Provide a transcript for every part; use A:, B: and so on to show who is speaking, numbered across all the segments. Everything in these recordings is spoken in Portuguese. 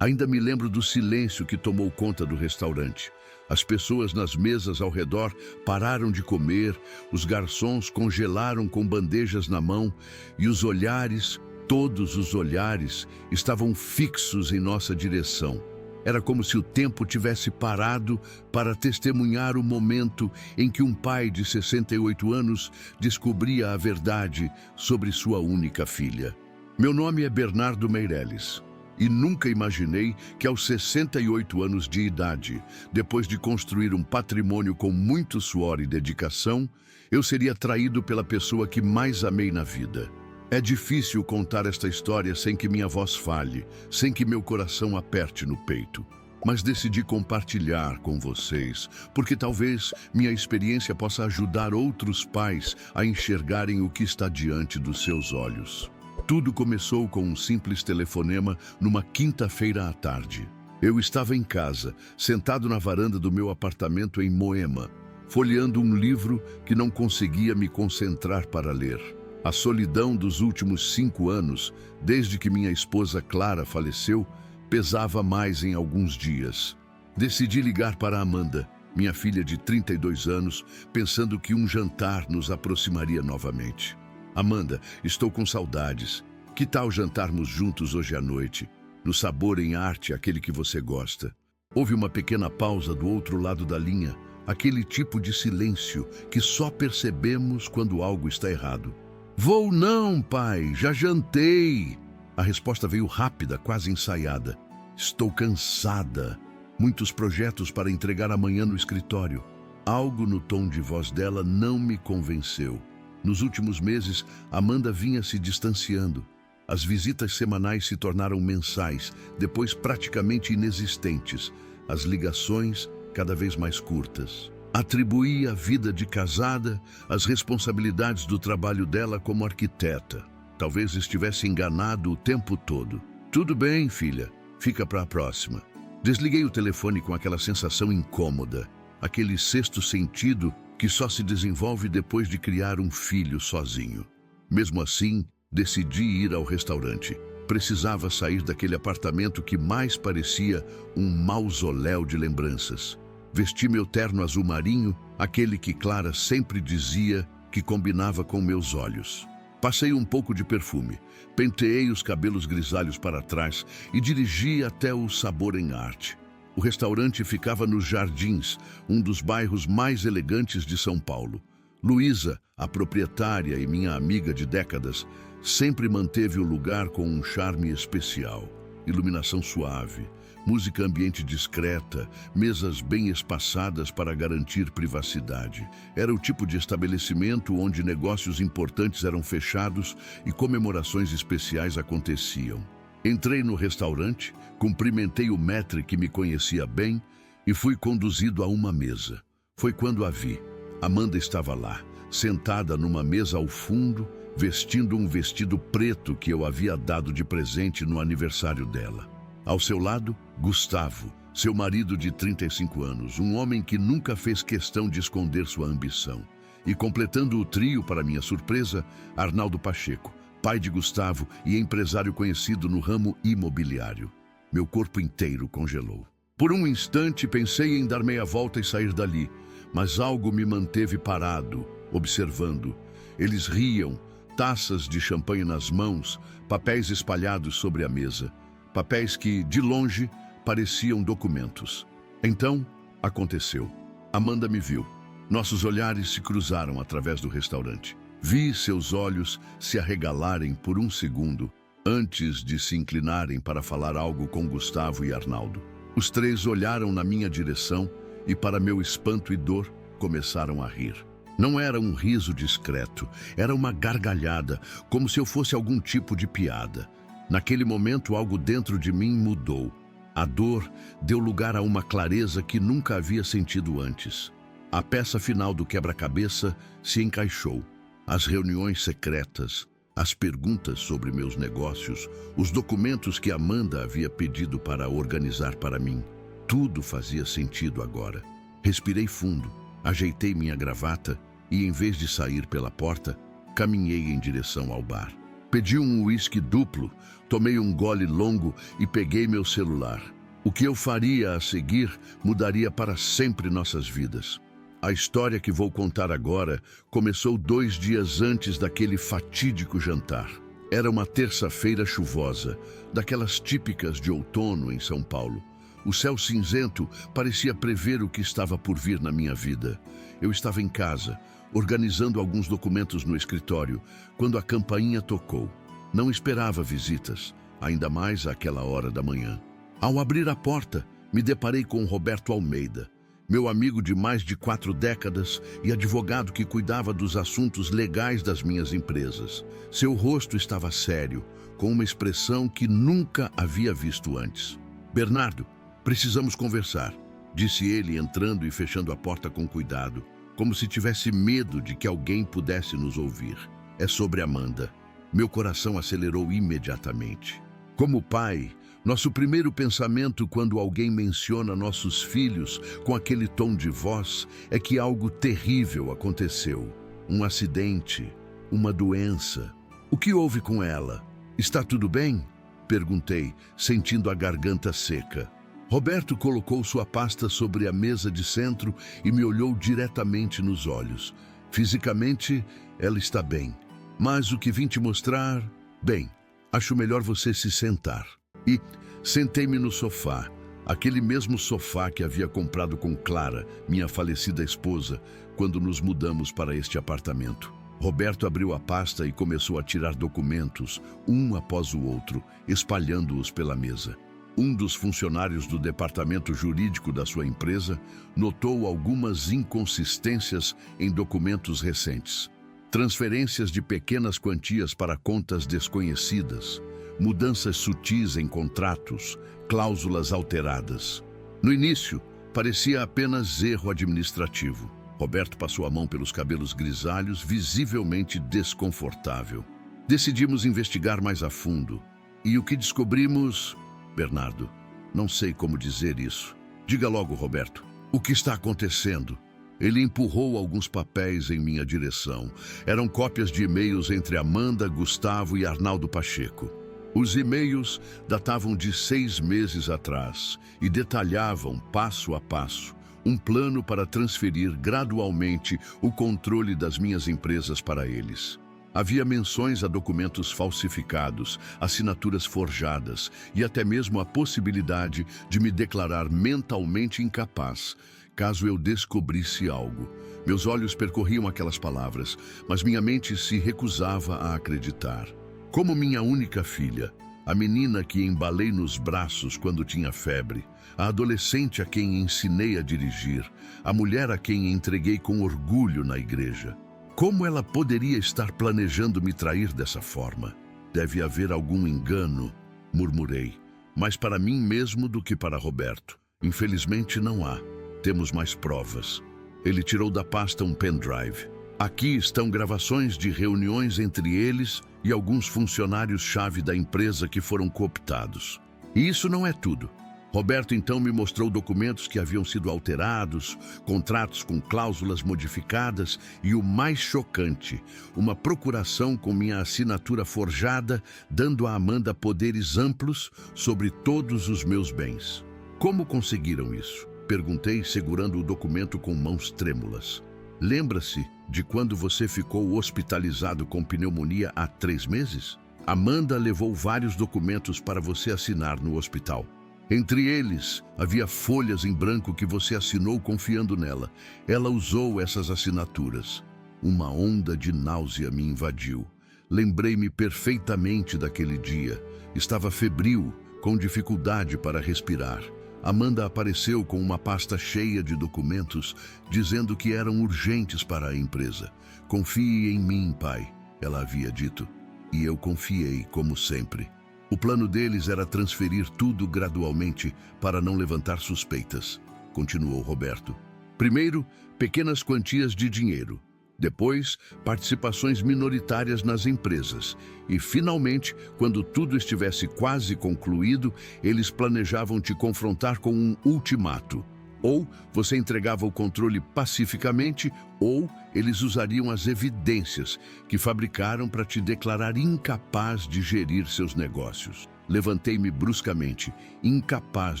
A: Ainda me lembro do silêncio que tomou conta do restaurante. As pessoas nas mesas ao redor pararam de comer, os garçons congelaram com bandejas na mão e os olhares, todos os olhares, estavam fixos em nossa direção. Era como se o tempo tivesse parado para testemunhar o momento em que um pai de 68 anos descobria a verdade sobre sua única filha. Meu nome é Bernardo Meirelles. E nunca imaginei que aos 68 anos de idade, depois de construir um patrimônio com muito suor e dedicação, eu seria traído pela pessoa que mais amei na vida. É difícil contar esta história sem que minha voz falhe, sem que meu coração aperte no peito. Mas decidi compartilhar com vocês, porque talvez minha experiência possa ajudar outros pais a enxergarem o que está diante dos seus olhos. Tudo começou com um simples telefonema numa quinta-feira à tarde. Eu estava em casa, sentado na varanda do meu apartamento em Moema, folheando um livro que não conseguia me concentrar para ler. A solidão dos últimos 5 anos, desde que minha esposa Clara faleceu, pesava mais em alguns dias. Decidi ligar para Amanda, minha filha de 32 anos, pensando que um jantar nos aproximaria novamente. Amanda, estou com saudades. Que tal jantarmos juntos hoje à noite? No Sabor em Arte, aquele que você gosta. Houve uma pequena pausa do outro lado da linha, aquele tipo de silêncio que só percebemos quando algo está errado. Vou não, pai, já jantei. A resposta veio rápida, quase ensaiada. Estou cansada. Muitos projetos para entregar amanhã no escritório. Algo no tom de voz dela não me convenceu. Nos últimos meses, Amanda vinha se distanciando. As visitas semanais se tornaram mensais, depois praticamente inexistentes. As ligações, cada vez mais curtas. Atribuí a vida de casada as responsabilidades do trabalho dela como arquiteta. Talvez estivesse enganado o tempo todo. Tudo bem, filha. Fica para a próxima. Desliguei o telefone com aquela sensação incômoda. Aquele sexto sentido que só se desenvolve depois de criar um filho sozinho. Mesmo assim, decidi ir ao restaurante. Precisava sair daquele apartamento que mais parecia um mausoléu de lembranças. Vesti meu terno azul marinho, aquele que Clara sempre dizia que combinava com meus olhos. Passei um pouco de perfume, penteei os cabelos grisalhos para trás e dirigi até o Sabor em Arte. O restaurante ficava nos Jardins, um dos bairros mais elegantes de São Paulo. Luísa, a proprietária e minha amiga de décadas, sempre manteve o lugar com um charme especial. Iluminação suave, música ambiente discreta, mesas bem espaçadas para garantir privacidade. Era o tipo de estabelecimento onde negócios importantes eram fechados e comemorações especiais aconteciam. Entrei no restaurante, cumprimentei o maître que me conhecia bem e fui conduzido a uma mesa. Foi quando a vi. Amanda estava lá, sentada numa mesa ao fundo, vestindo um vestido preto que eu havia dado de presente no aniversário dela. Ao seu lado, Gustavo, seu marido de 35 anos, um homem que nunca fez questão de esconder sua ambição. E completando o trio, para minha surpresa, Arnaldo Pacheco, pai de Gustavo e empresário conhecido no ramo imobiliário. Meu corpo inteiro congelou. Por um instante pensei em dar meia volta e sair dali, mas algo me manteve parado, observando. Eles riam, taças de champanhe nas mãos, papéis espalhados sobre a mesa. Papéis que, de longe, pareciam documentos. Então, aconteceu. Amanda me viu. Nossos olhares se cruzaram através do restaurante. Vi seus olhos se arregalarem por um segundo, antes de se inclinarem para falar algo com Gustavo e Arnaldo. Os três olharam na minha direção e, para meu espanto e dor, começaram a rir. Não era um riso discreto, era uma gargalhada, como se eu fosse algum tipo de piada. Naquele momento, algo dentro de mim mudou. A dor deu lugar a uma clareza que nunca havia sentido antes. A peça final do quebra-cabeça se encaixou. As reuniões secretas, as perguntas sobre meus negócios, os documentos que Amanda havia pedido para organizar para mim. Tudo fazia sentido agora. Respirei fundo, ajeitei minha gravata e, em vez de sair pela porta, caminhei em direção ao bar. Pedi um uísque duplo, tomei um gole longo e peguei meu celular. O que eu faria a seguir mudaria para sempre nossas vidas. A história que vou contar agora começou 2 dias antes daquele fatídico jantar. Era uma terça-feira chuvosa, daquelas típicas de outono em São Paulo. O céu cinzento parecia prever o que estava por vir na minha vida. Eu estava em casa, organizando alguns documentos no escritório, quando a campainha tocou. Não esperava visitas, ainda mais àquela hora da manhã. Ao abrir a porta, me deparei com Roberto Almeida, meu amigo de mais de 4 décadas e advogado que cuidava dos assuntos legais das minhas empresas. Seu rosto estava sério, com uma expressão que nunca havia visto antes. "Bernardo, precisamos conversar", disse ele, entrando e fechando a porta com cuidado, como se tivesse medo de que alguém pudesse nos ouvir. "É sobre Amanda." Meu coração acelerou imediatamente. Como pai, nosso primeiro pensamento quando alguém menciona nossos filhos com aquele tom de voz é que algo terrível aconteceu. Um acidente, uma doença. "O que houve com ela? Está tudo bem?" perguntei, sentindo a garganta seca. Roberto colocou sua pasta sobre a mesa de centro e me olhou diretamente nos olhos. "Fisicamente, ela está bem. Mas o que vim te mostrar... Bem, acho melhor você se sentar." E sentei-me no sofá, aquele mesmo sofá que havia comprado com Clara, minha falecida esposa, quando nos mudamos para este apartamento. Roberto abriu a pasta e começou a tirar documentos, um após o outro, espalhando-os pela mesa. Um dos funcionários do departamento jurídico da sua empresa notou algumas inconsistências em documentos recentes. Transferências de pequenas quantias para contas desconhecidas, mudanças sutis em contratos, cláusulas alteradas. No início, parecia apenas erro administrativo. Roberto passou a mão pelos cabelos grisalhos, visivelmente desconfortável. Decidimos investigar mais a fundo. E o que descobrimos... Bernardo, não sei como dizer isso. Diga logo, Roberto, o que está acontecendo? Ele empurrou alguns papéis em minha direção. Eram cópias de e-mails entre Amanda, Gustavo e Arnaldo Pacheco. Os e-mails datavam de 6 meses atrás e detalhavam, passo a passo, um plano para transferir gradualmente o controle das minhas empresas para eles. Havia menções a documentos falsificados, assinaturas forjadas e até mesmo a possibilidade de me declarar mentalmente incapaz, caso eu descobrisse algo. Meus olhos percorriam aquelas palavras, mas minha mente se recusava a acreditar. Como minha única filha, a menina que embalei nos braços quando tinha febre, a adolescente a quem ensinei a dirigir, a mulher a quem entreguei com orgulho na igreja. Como ela poderia estar planejando me trair dessa forma? "Deve haver algum engano", murmurei, mais para mim mesmo do que para Roberto. "Infelizmente não há. Temos mais provas." Ele tirou da pasta um pendrive. "Aqui estão gravações de reuniões entre eles e alguns funcionários-chave da empresa que foram cooptados. E isso não é tudo." Roberto então me mostrou documentos que haviam sido alterados, contratos com cláusulas modificadas e, o mais chocante, uma procuração com minha assinatura forjada, dando a Amanda poderes amplos sobre todos os meus bens. "Como conseguiram isso?" perguntei, segurando o documento com mãos trêmulas. "Lembra-se de quando você ficou hospitalizado com pneumonia há 3 meses? Amanda levou vários documentos para você assinar no hospital. Entre eles, havia folhas em branco que você assinou confiando nela. Ela usou essas assinaturas." Uma onda de náusea me invadiu. Lembrei-me perfeitamente daquele dia. Estava febril, com dificuldade para respirar. Amanda apareceu com uma pasta cheia de documentos, dizendo que eram urgentes para a empresa. "Confie em mim, pai", ela havia dito. E eu confiei, como sempre. O plano deles era transferir tudo gradualmente para não levantar suspeitas, continuou Roberto. Primeiro, pequenas quantias de dinheiro. Depois, participações minoritárias nas empresas. E, finalmente, quando tudo estivesse quase concluído, eles planejavam te confrontar com um ultimato. Ou você entregava o controle pacificamente, ou eles usariam as evidências que fabricaram para te declarar incapaz de gerir seus negócios. Levantei-me bruscamente, incapaz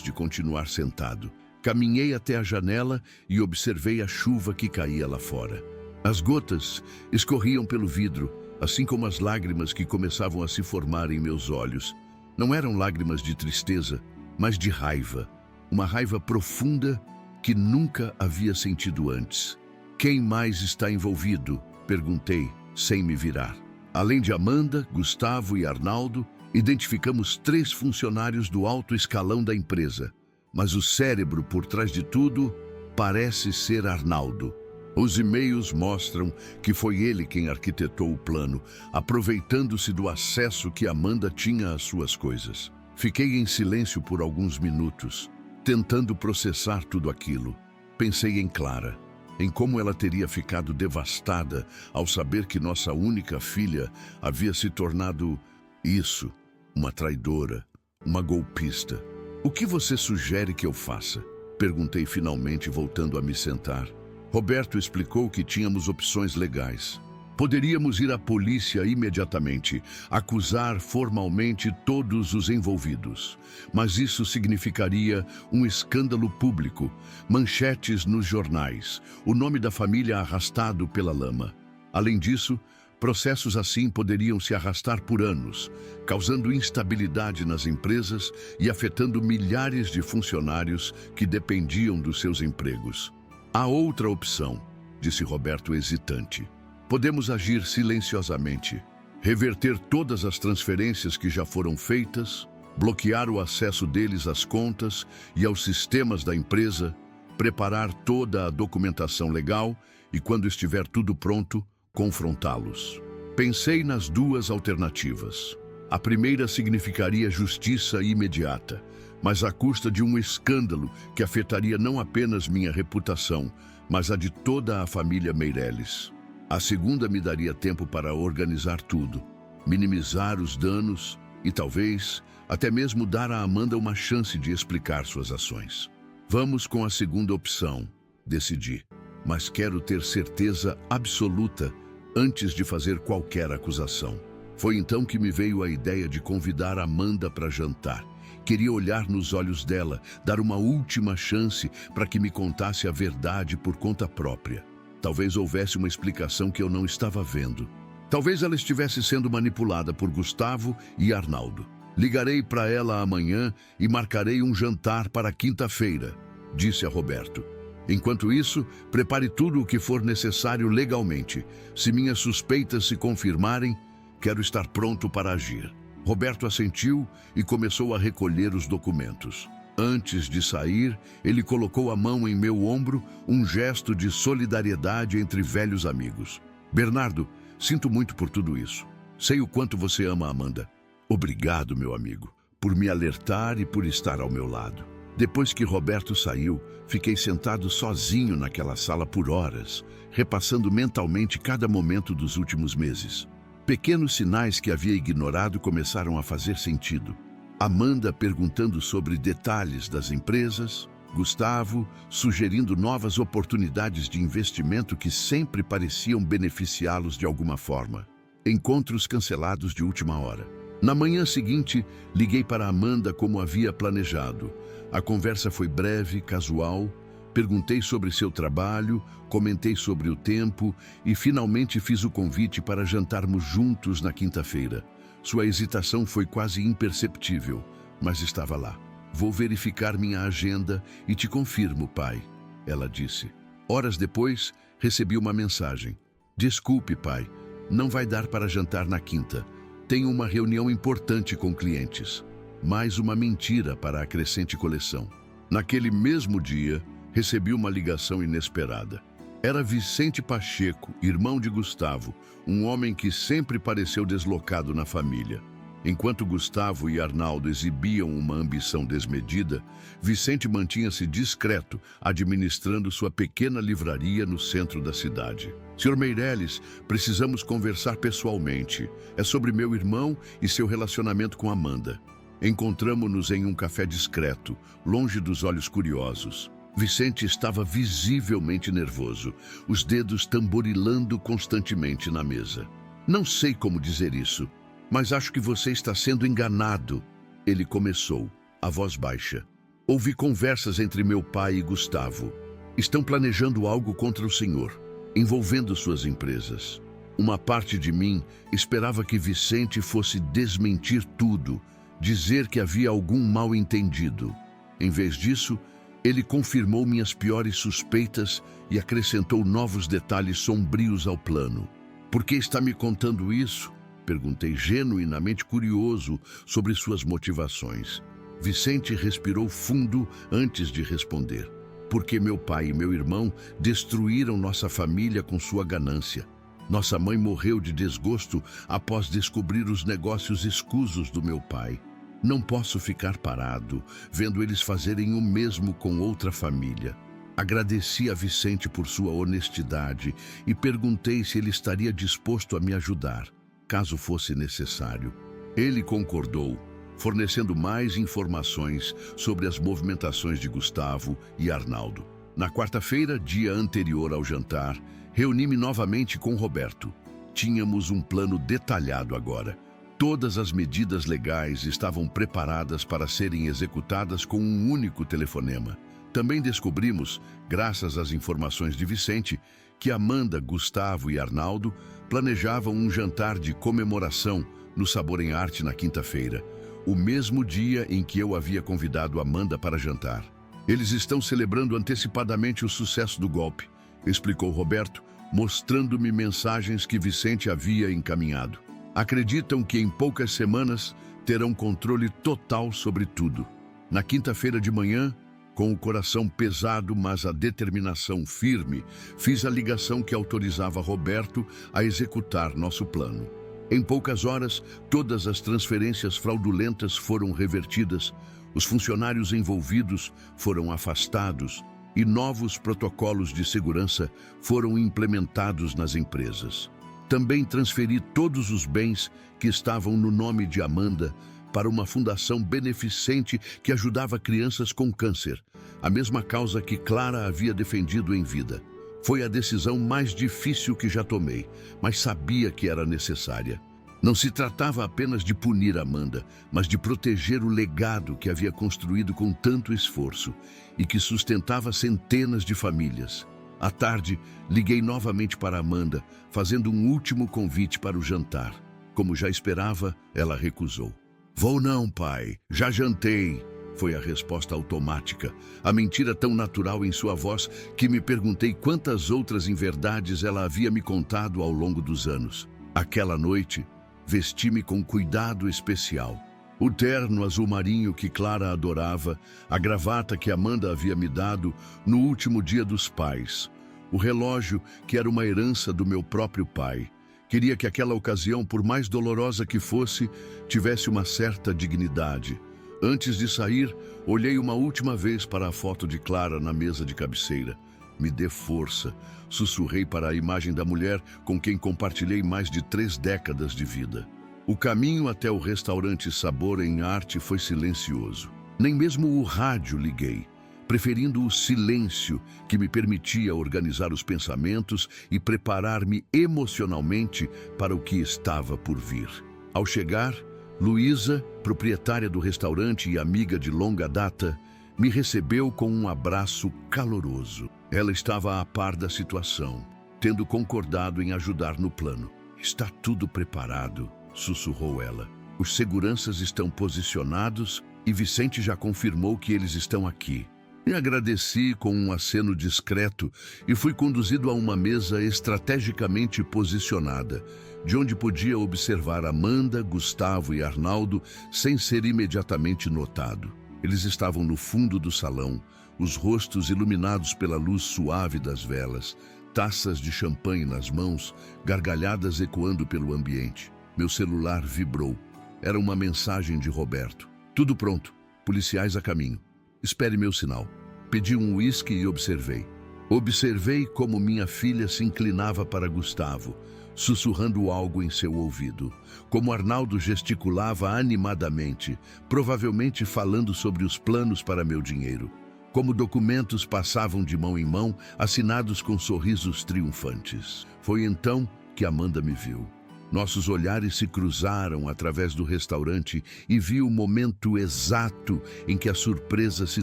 A: de continuar sentado. Caminhei até a janela e observei a chuva que caía lá fora. As gotas escorriam pelo vidro, assim como as lágrimas que começavam a se formar em meus olhos. Não eram lágrimas de tristeza, mas de raiva. Uma raiva profunda que nunca havia sentido antes. Quem mais está envolvido? Perguntei, sem me virar. Além de Amanda, Gustavo e Arnaldo, identificamos 3 funcionários do alto escalão da empresa. Mas o cérebro por trás de tudo parece ser Arnaldo. Os e-mails mostram que foi ele quem arquitetou o plano, aproveitando-se do acesso que Amanda tinha às suas coisas. Fiquei em silêncio por alguns minutos, tentando processar tudo aquilo. Pensei em Clara, em como ela teria ficado devastada ao saber que nossa única filha havia se tornado isso, uma traidora, uma golpista. O que você sugere que eu faça? Perguntei finalmente, voltando a me sentar. Roberto explicou que tínhamos opções legais. Poderíamos ir à polícia imediatamente, acusar formalmente todos os envolvidos. Mas isso significaria um escândalo público, manchetes nos jornais, o nome da família arrastado pela lama. Além disso, processos assim poderiam se arrastar por anos, causando instabilidade nas empresas e afetando milhares de funcionários que dependiam dos seus empregos. Há outra opção, disse Roberto hesitante. Podemos agir silenciosamente, reverter todas as transferências que já foram feitas, bloquear o acesso deles às contas e aos sistemas da empresa, preparar toda a documentação legal e, quando estiver tudo pronto, confrontá-los. Pensei nas 2 alternativas. A primeira significaria justiça imediata, mas à custa de um escândalo que afetaria não apenas minha reputação, mas a de toda a família Meireles. A segunda me daria tempo para organizar tudo, minimizar os danos e talvez até mesmo dar a Amanda uma chance de explicar suas ações. Vamos com a segunda opção, decidi, mas quero ter certeza absoluta antes de fazer qualquer acusação. Foi então que me veio a ideia de convidar Amanda para jantar. Queria olhar nos olhos dela, dar uma última chance para que me contasse a verdade por conta própria. Talvez houvesse uma explicação que eu não estava vendo. Talvez ela estivesse sendo manipulada por Gustavo e Arnaldo. Ligarei para ela amanhã e marcarei um jantar para quinta-feira, disse a Roberto. Enquanto isso, prepare tudo o que for necessário legalmente. Se minhas suspeitas se confirmarem, quero estar pronto para agir. Roberto assentiu e começou a recolher os documentos. Antes de sair, ele colocou a mão em meu ombro, um gesto de solidariedade entre velhos amigos. Bernardo, sinto muito por tudo isso. Sei o quanto você ama a Amanda. Obrigado, meu amigo, por me alertar e por estar ao meu lado. Depois que Roberto saiu, fiquei sentado sozinho naquela sala por horas, repassando mentalmente cada momento dos últimos meses. Pequenos sinais que havia ignorado começaram a fazer sentido. Amanda perguntando sobre detalhes das empresas, Gustavo sugerindo novas oportunidades de investimento que sempre pareciam beneficiá-los de alguma forma. Encontros cancelados de última hora. Na manhã seguinte, liguei para Amanda como havia planejado. A conversa foi breve, casual. Perguntei sobre seu trabalho, comentei sobre o tempo e finalmente fiz o convite para jantarmos juntos na quinta-feira. Sua hesitação foi quase imperceptível, mas estava lá. Vou verificar minha agenda e te confirmo, pai, ela disse. Horas depois, recebi uma mensagem. Desculpe, pai, não vai dar para jantar na quinta. Tenho uma reunião importante com clientes. Mais uma mentira para a crescente coleção. Naquele mesmo dia, recebi uma ligação inesperada. Era Vicente Pacheco, irmão de Gustavo, um homem que sempre pareceu deslocado na família. Enquanto Gustavo e Arnaldo exibiam uma ambição desmedida, Vicente mantinha-se discreto, administrando sua pequena livraria no centro da cidade. Sr. Meireles, precisamos conversar pessoalmente. É sobre meu irmão e seu relacionamento com Amanda. Encontramo-nos em um café discreto, longe dos olhos curiosos. Vicente estava visivelmente nervoso, os dedos tamborilando constantemente na mesa. Não sei como dizer isso, mas acho que você está sendo enganado. Ele começou, a voz baixa. Ouvi conversas entre meu pai e Gustavo. Estão planejando algo contra o senhor, envolvendo suas empresas. Uma parte de mim esperava que Vicente fosse desmentir tudo, dizer que havia algum mal-entendido. Em vez disso, ele confirmou minhas piores suspeitas e acrescentou novos detalhes sombrios ao plano. Por que está me contando isso? Perguntei, genuinamente curioso sobre suas motivações. Vicente respirou fundo antes de responder. Porque meu pai e meu irmão destruíram nossa família com sua ganância. Nossa mãe morreu de desgosto após descobrir os negócios escusos do meu pai. Não posso ficar parado, vendo eles fazerem o mesmo com outra família. Agradeci a Vicente por sua honestidade e perguntei se ele estaria disposto a me ajudar, caso fosse necessário. Ele concordou, fornecendo mais informações sobre as movimentações de Gustavo e Arnaldo. Na quarta-feira, dia anterior ao jantar, reuni-me novamente com Roberto. Tínhamos um plano detalhado agora. Todas as medidas legais estavam preparadas para serem executadas com um único telefonema. Também descobrimos, graças às informações de Vicente, que Amanda, Gustavo e Arnaldo planejavam um jantar de comemoração no Sabor em Arte na quinta-feira, o mesmo dia em que eu havia convidado Amanda para jantar. Eles estão celebrando antecipadamente o sucesso do golpe, explicou Roberto, mostrando-me mensagens que Vicente havia encaminhado. Acreditam que em poucas semanas terão controle total sobre tudo. Na quinta-feira de manhã, com o coração pesado, mas a determinação firme, fiz a ligação que autorizava Roberto a executar nosso plano. Em poucas horas, todas as transferências fraudulentas foram revertidas, os funcionários envolvidos foram afastados e novos protocolos de segurança foram implementados nas empresas. Também transferi todos os bens que estavam no nome de Amanda para uma fundação beneficente que ajudava crianças com câncer, a mesma causa que Clara havia defendido em vida. Foi a decisão mais difícil que já tomei, mas sabia que era necessária. Não se tratava apenas de punir Amanda, mas de proteger o legado que havia construído com tanto esforço e que sustentava centenas de famílias. À tarde, liguei novamente para Amanda, fazendo um último convite para o jantar. Como já esperava, ela recusou. "Vou não, pai. Já jantei", foi a resposta automática, a mentira tão natural em sua voz que me perguntei quantas outras inverdades ela havia me contado ao longo dos anos. Aquela noite, vesti-me com cuidado especial. O terno azul marinho que Clara adorava, a gravata que Amanda havia me dado no último dia dos pais, o relógio que era uma herança do meu próprio pai. Queria que aquela ocasião, por mais dolorosa que fosse, tivesse uma certa dignidade. Antes de sair, olhei uma última vez para a foto de Clara na mesa de cabeceira. "Me dê força", sussurrei para a imagem da mulher com quem compartilhei mais de 3 décadas de vida. O caminho até o restaurante Sabor em Arte foi silencioso. Nem mesmo o rádio liguei, preferindo o silêncio que me permitia organizar os pensamentos e preparar-me emocionalmente para o que estava por vir. Ao chegar, Luísa, proprietária do restaurante e amiga de longa data, me recebeu com um abraço caloroso. Ela estava a par da situação, tendo concordado em ajudar no plano. "Está tudo preparado", sussurrou ela. "Os seguranças estão posicionados e Vicente já confirmou que eles estão aqui." Me agradeci com um aceno discreto e fui conduzido a uma mesa estrategicamente posicionada, de onde podia observar Amanda, Gustavo e Arnaldo sem ser imediatamente notado. Eles estavam no fundo do salão, os rostos iluminados pela luz suave das velas, taças de champanhe nas mãos, gargalhadas ecoando pelo ambiente. Meu celular vibrou. Era uma mensagem de Roberto. "Tudo pronto. Policiais a caminho. Espere meu sinal." Pedi um uísque e observei. Observei como minha filha se inclinava para Gustavo, sussurrando algo em seu ouvido. Como Arnaldo gesticulava animadamente, provavelmente falando sobre os planos para meu dinheiro. como documentos passavam de mão em mão, assinados com sorrisos triunfantes. Foi então que Amanda me viu. Nossos olhares se cruzaram através do restaurante e vi o momento exato em que a surpresa se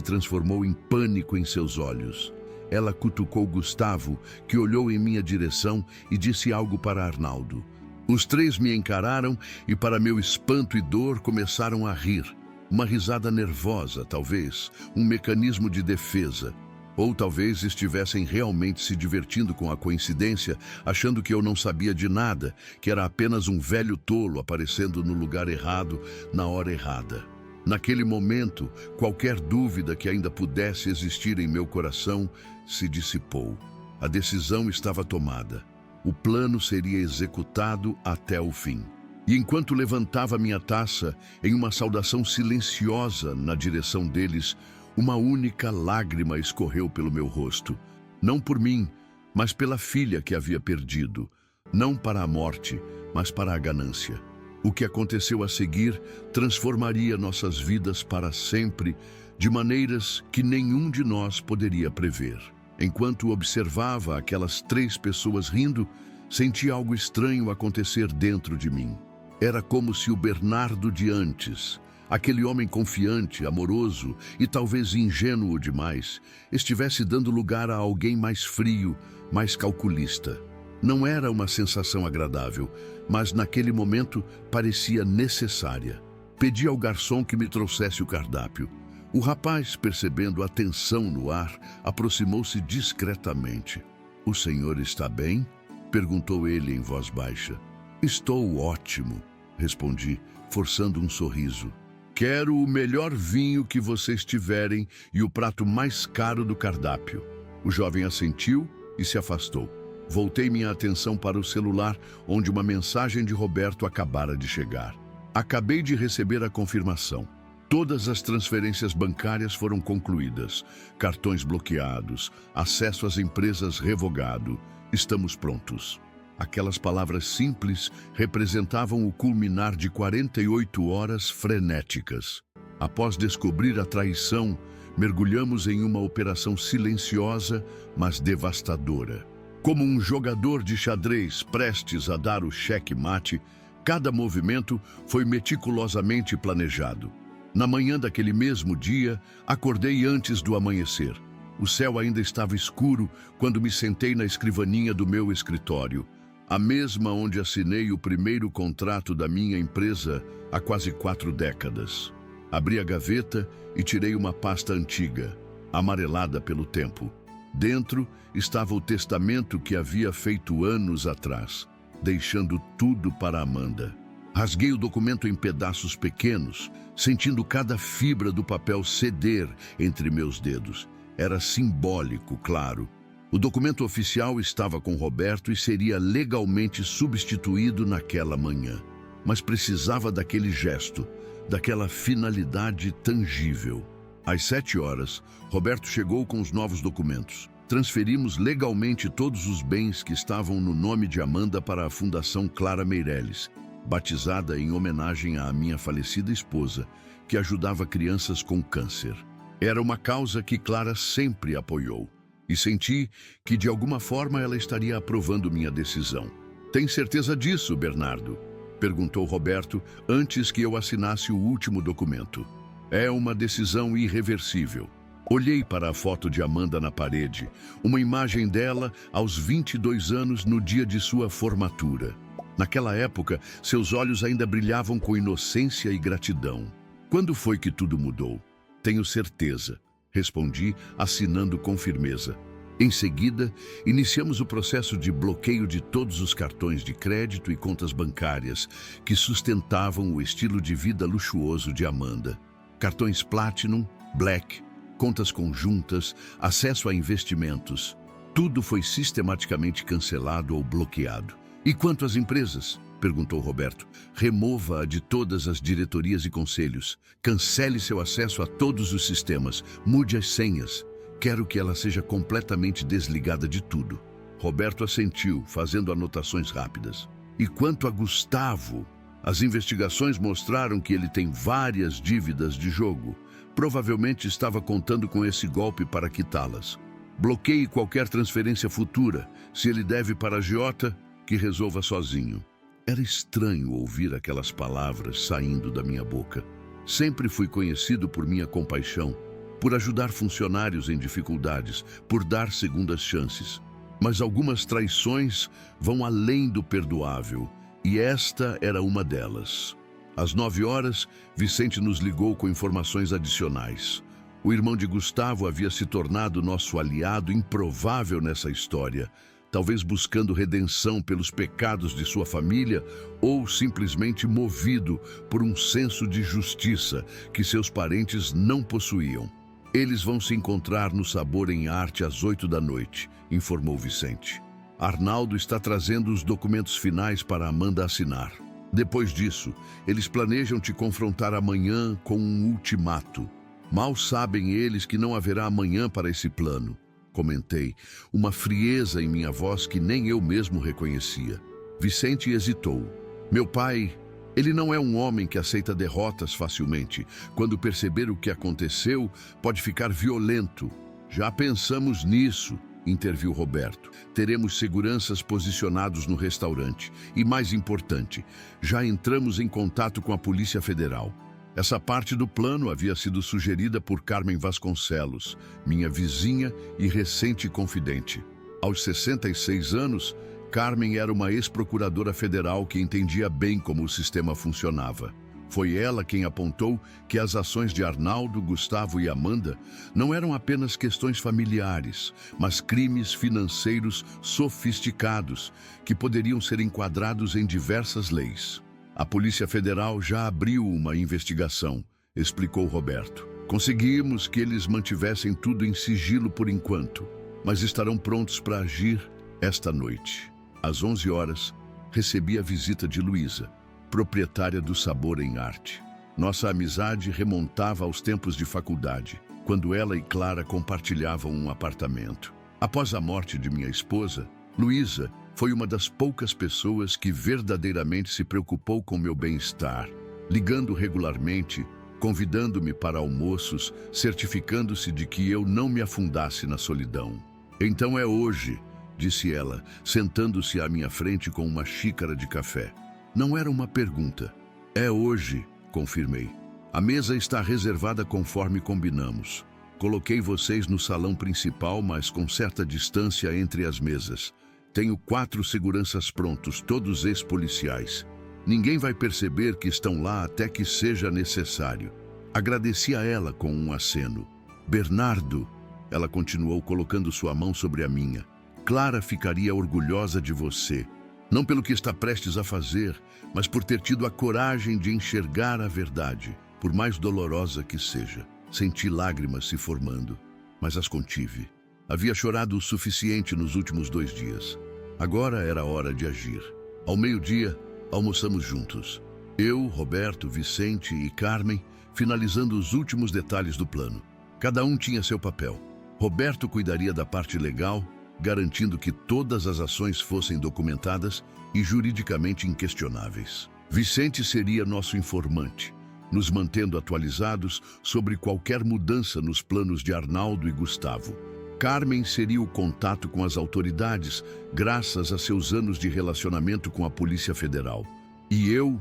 A: transformou em pânico em seus olhos. Ela cutucou Gustavo, que olhou em minha direção e disse algo para Arnaldo. Os três me encararam e, para meu espanto e dor, começaram a rir. Uma risada nervosa, talvez, um mecanismo de defesa. Ou talvez estivessem realmente se divertindo com a coincidência, achando que eu não sabia de nada, que era apenas um velho tolo aparecendo no lugar errado, na hora errada. Naquele momento, qualquer dúvida que ainda pudesse existir em meu coração se dissipou. A decisão estava tomada. O plano seria executado até o fim. E enquanto levantava minha taça, em uma saudação silenciosa na direção deles, uma única lágrima escorreu pelo meu rosto. Não por mim, mas pela filha que havia perdido. Não para a morte, mas para a ganância. O que aconteceu a seguir transformaria nossas vidas para sempre, de maneiras que nenhum de nós poderia prever. Enquanto observava aquelas três pessoas rindo, senti algo estranho acontecer dentro de mim. Era como se o Bernardo de antes, aquele homem confiante, amoroso e talvez ingênuo demais, estivesse dando lugar a alguém mais frio, mais calculista. Não era uma sensação agradável, mas naquele momento parecia necessária. Pedi ao garçom que me trouxesse o cardápio. O rapaz, percebendo a tensão no ar, aproximou-se discretamente. "O senhor está bem?" perguntou ele em voz baixa. "Estou ótimo", respondi, forçando um sorriso. "Quero o melhor vinho que vocês tiverem e o prato mais caro do cardápio." O jovem assentiu e se afastou. Voltei minha atenção para o celular, onde uma mensagem de Roberto acabara de chegar. Acabei de receber a confirmação. Todas as transferências bancárias foram concluídas, cartões bloqueados, acesso às empresas revogado. Estamos prontos. Aquelas palavras simples representavam o culminar de 48 horas frenéticas. Após descobrir a traição, mergulhamos em uma operação silenciosa, mas devastadora. Como um jogador de xadrez prestes a dar o cheque-mate, cada movimento foi meticulosamente planejado. Na manhã daquele mesmo dia, acordei antes do amanhecer. O céu ainda estava escuro quando me sentei na escrivaninha do meu escritório, a mesma onde assinei o primeiro contrato da minha empresa há quase 4 décadas. Abri a gaveta e tirei uma pasta antiga, amarelada pelo tempo. Dentro estava o testamento que havia feito anos atrás, deixando tudo para Amanda. Rasguei o documento em pedaços pequenos, sentindo cada fibra do papel ceder entre meus dedos. Era simbólico, claro. O documento oficial estava com Roberto e seria legalmente substituído naquela manhã. Mas precisava daquele gesto, daquela finalidade tangível. Às 7 horas, Roberto chegou com os novos documentos. Transferimos legalmente todos os bens que estavam no nome de Amanda para a Fundação Clara Meireles, batizada em homenagem à minha falecida esposa, que ajudava crianças com câncer. Era uma causa que Clara sempre apoiou, e senti que de alguma forma ela estaria aprovando minha decisão. "Tem certeza disso, Bernardo?" perguntou Roberto antes que eu assinasse o último documento. "É uma decisão irreversível." Olhei para a foto de Amanda na parede, uma imagem dela aos 22 anos no dia de sua formatura. Naquela época, seus olhos ainda brilhavam com inocência e gratidão. "Quando foi que tudo mudou?" "Tenho certeza", respondi, assinando com firmeza. Em seguida, iniciamos o processo de bloqueio de todos os cartões de crédito e contas bancárias que sustentavam o estilo de vida luxuoso de Amanda. Cartões Platinum, Black, contas conjuntas, acesso a investimentos. Tudo foi sistematicamente cancelado ou bloqueado. "E quanto às empresas?" perguntou Roberto. "Remova-a de todas as diretorias e conselhos. Cancele seu acesso a todos os sistemas. Mude as senhas. Quero que ela seja completamente desligada de tudo." Roberto assentiu, fazendo anotações rápidas. "E quanto a Gustavo? As investigações mostraram que ele tem várias dívidas de jogo. provavelmente estava contando com esse golpe para quitá-las. Bloqueie qualquer transferência futura. Se ele deve para a agiota, que resolva sozinho. Era estranho ouvir aquelas palavras saindo da minha boca. Sempre fui conhecido por minha compaixão, por ajudar funcionários em dificuldades, por dar segundas chances. Mas algumas traições vão além do perdoável, e esta era uma delas. Às 9 horas, Vicente nos ligou com informações adicionais. O irmão de Gustavo havia se tornado nosso aliado improvável nessa história, talvez buscando redenção pelos pecados de sua família ou simplesmente movido por um senso de justiça que seus parentes não possuíam. Eles vão se encontrar no Sabor em Arte às 8 da noite, informou Vicente. Arnaldo está trazendo os documentos finais para Amanda assinar. Depois disso, eles planejam te confrontar amanhã com um ultimato. Mal sabem eles que não haverá amanhã para esse plano, comentei, uma frieza em minha voz que nem eu mesmo reconhecia. Vicente hesitou. Meu pai, ele não é um homem que aceita derrotas facilmente. Quando perceber o que aconteceu, pode ficar violento. Já pensamos nisso, interviu Roberto. Teremos seguranças posicionados no restaurante. E mais importante, já entramos em contato com a Polícia Federal. Essa parte do plano havia sido sugerida por Carmen Vasconcelos, minha vizinha e recente confidente. Aos 66 anos, Carmen era uma ex-procuradora federal que entendia bem como o sistema funcionava. Foi ela quem apontou que as ações de Arnaldo, Gustavo e Amanda não eram apenas questões familiares, mas crimes financeiros sofisticados que poderiam ser enquadrados em diversas leis. A Polícia Federal já abriu uma investigação, explicou Roberto. Conseguimos que eles mantivessem tudo em sigilo por enquanto, mas estarão prontos para agir esta noite. Às 11 horas, recebi a visita de Luísa, proprietária do Sabor em Arte. Nossa amizade remontava aos tempos de faculdade, quando ela e Clara compartilhavam um apartamento. Após a morte de minha esposa, Luísa foi uma das poucas pessoas que verdadeiramente se preocupou com meu bem-estar, ligando regularmente, convidando-me para almoços, certificando-se de que eu não me afundasse na solidão. Então é hoje, disse ela, sentando-se à minha frente com uma xícara de café. Não era uma pergunta. É hoje, confirmei. A mesa está reservada conforme combinamos. Coloquei vocês no salão principal, mas com certa distância entre as mesas. Tenho 4 seguranças prontos, todos ex-policiais. Ninguém vai perceber que estão lá até que seja necessário. Agradeci a ela com um aceno. Bernardo, ela continuou colocando sua mão sobre a minha. Clara ficaria orgulhosa de você. Não pelo que está prestes a fazer, mas por ter tido a coragem de enxergar a verdade, por mais dolorosa que seja. Senti lágrimas se formando, mas as contive. Havia chorado o suficiente nos últimos 2 dias. Agora era hora de agir. Ao meio-dia, almoçamos juntos. Eu, Roberto, Vicente e Carmen, finalizando os últimos detalhes do plano. Cada um tinha seu papel. Roberto cuidaria da parte legal, garantindo que todas as ações fossem documentadas e juridicamente inquestionáveis. Vicente seria nosso informante, nos mantendo atualizados sobre qualquer mudança nos planos de Arnaldo e Gustavo. Carmen seria o contato com as autoridades, graças a seus anos de relacionamento com a Polícia Federal. E eu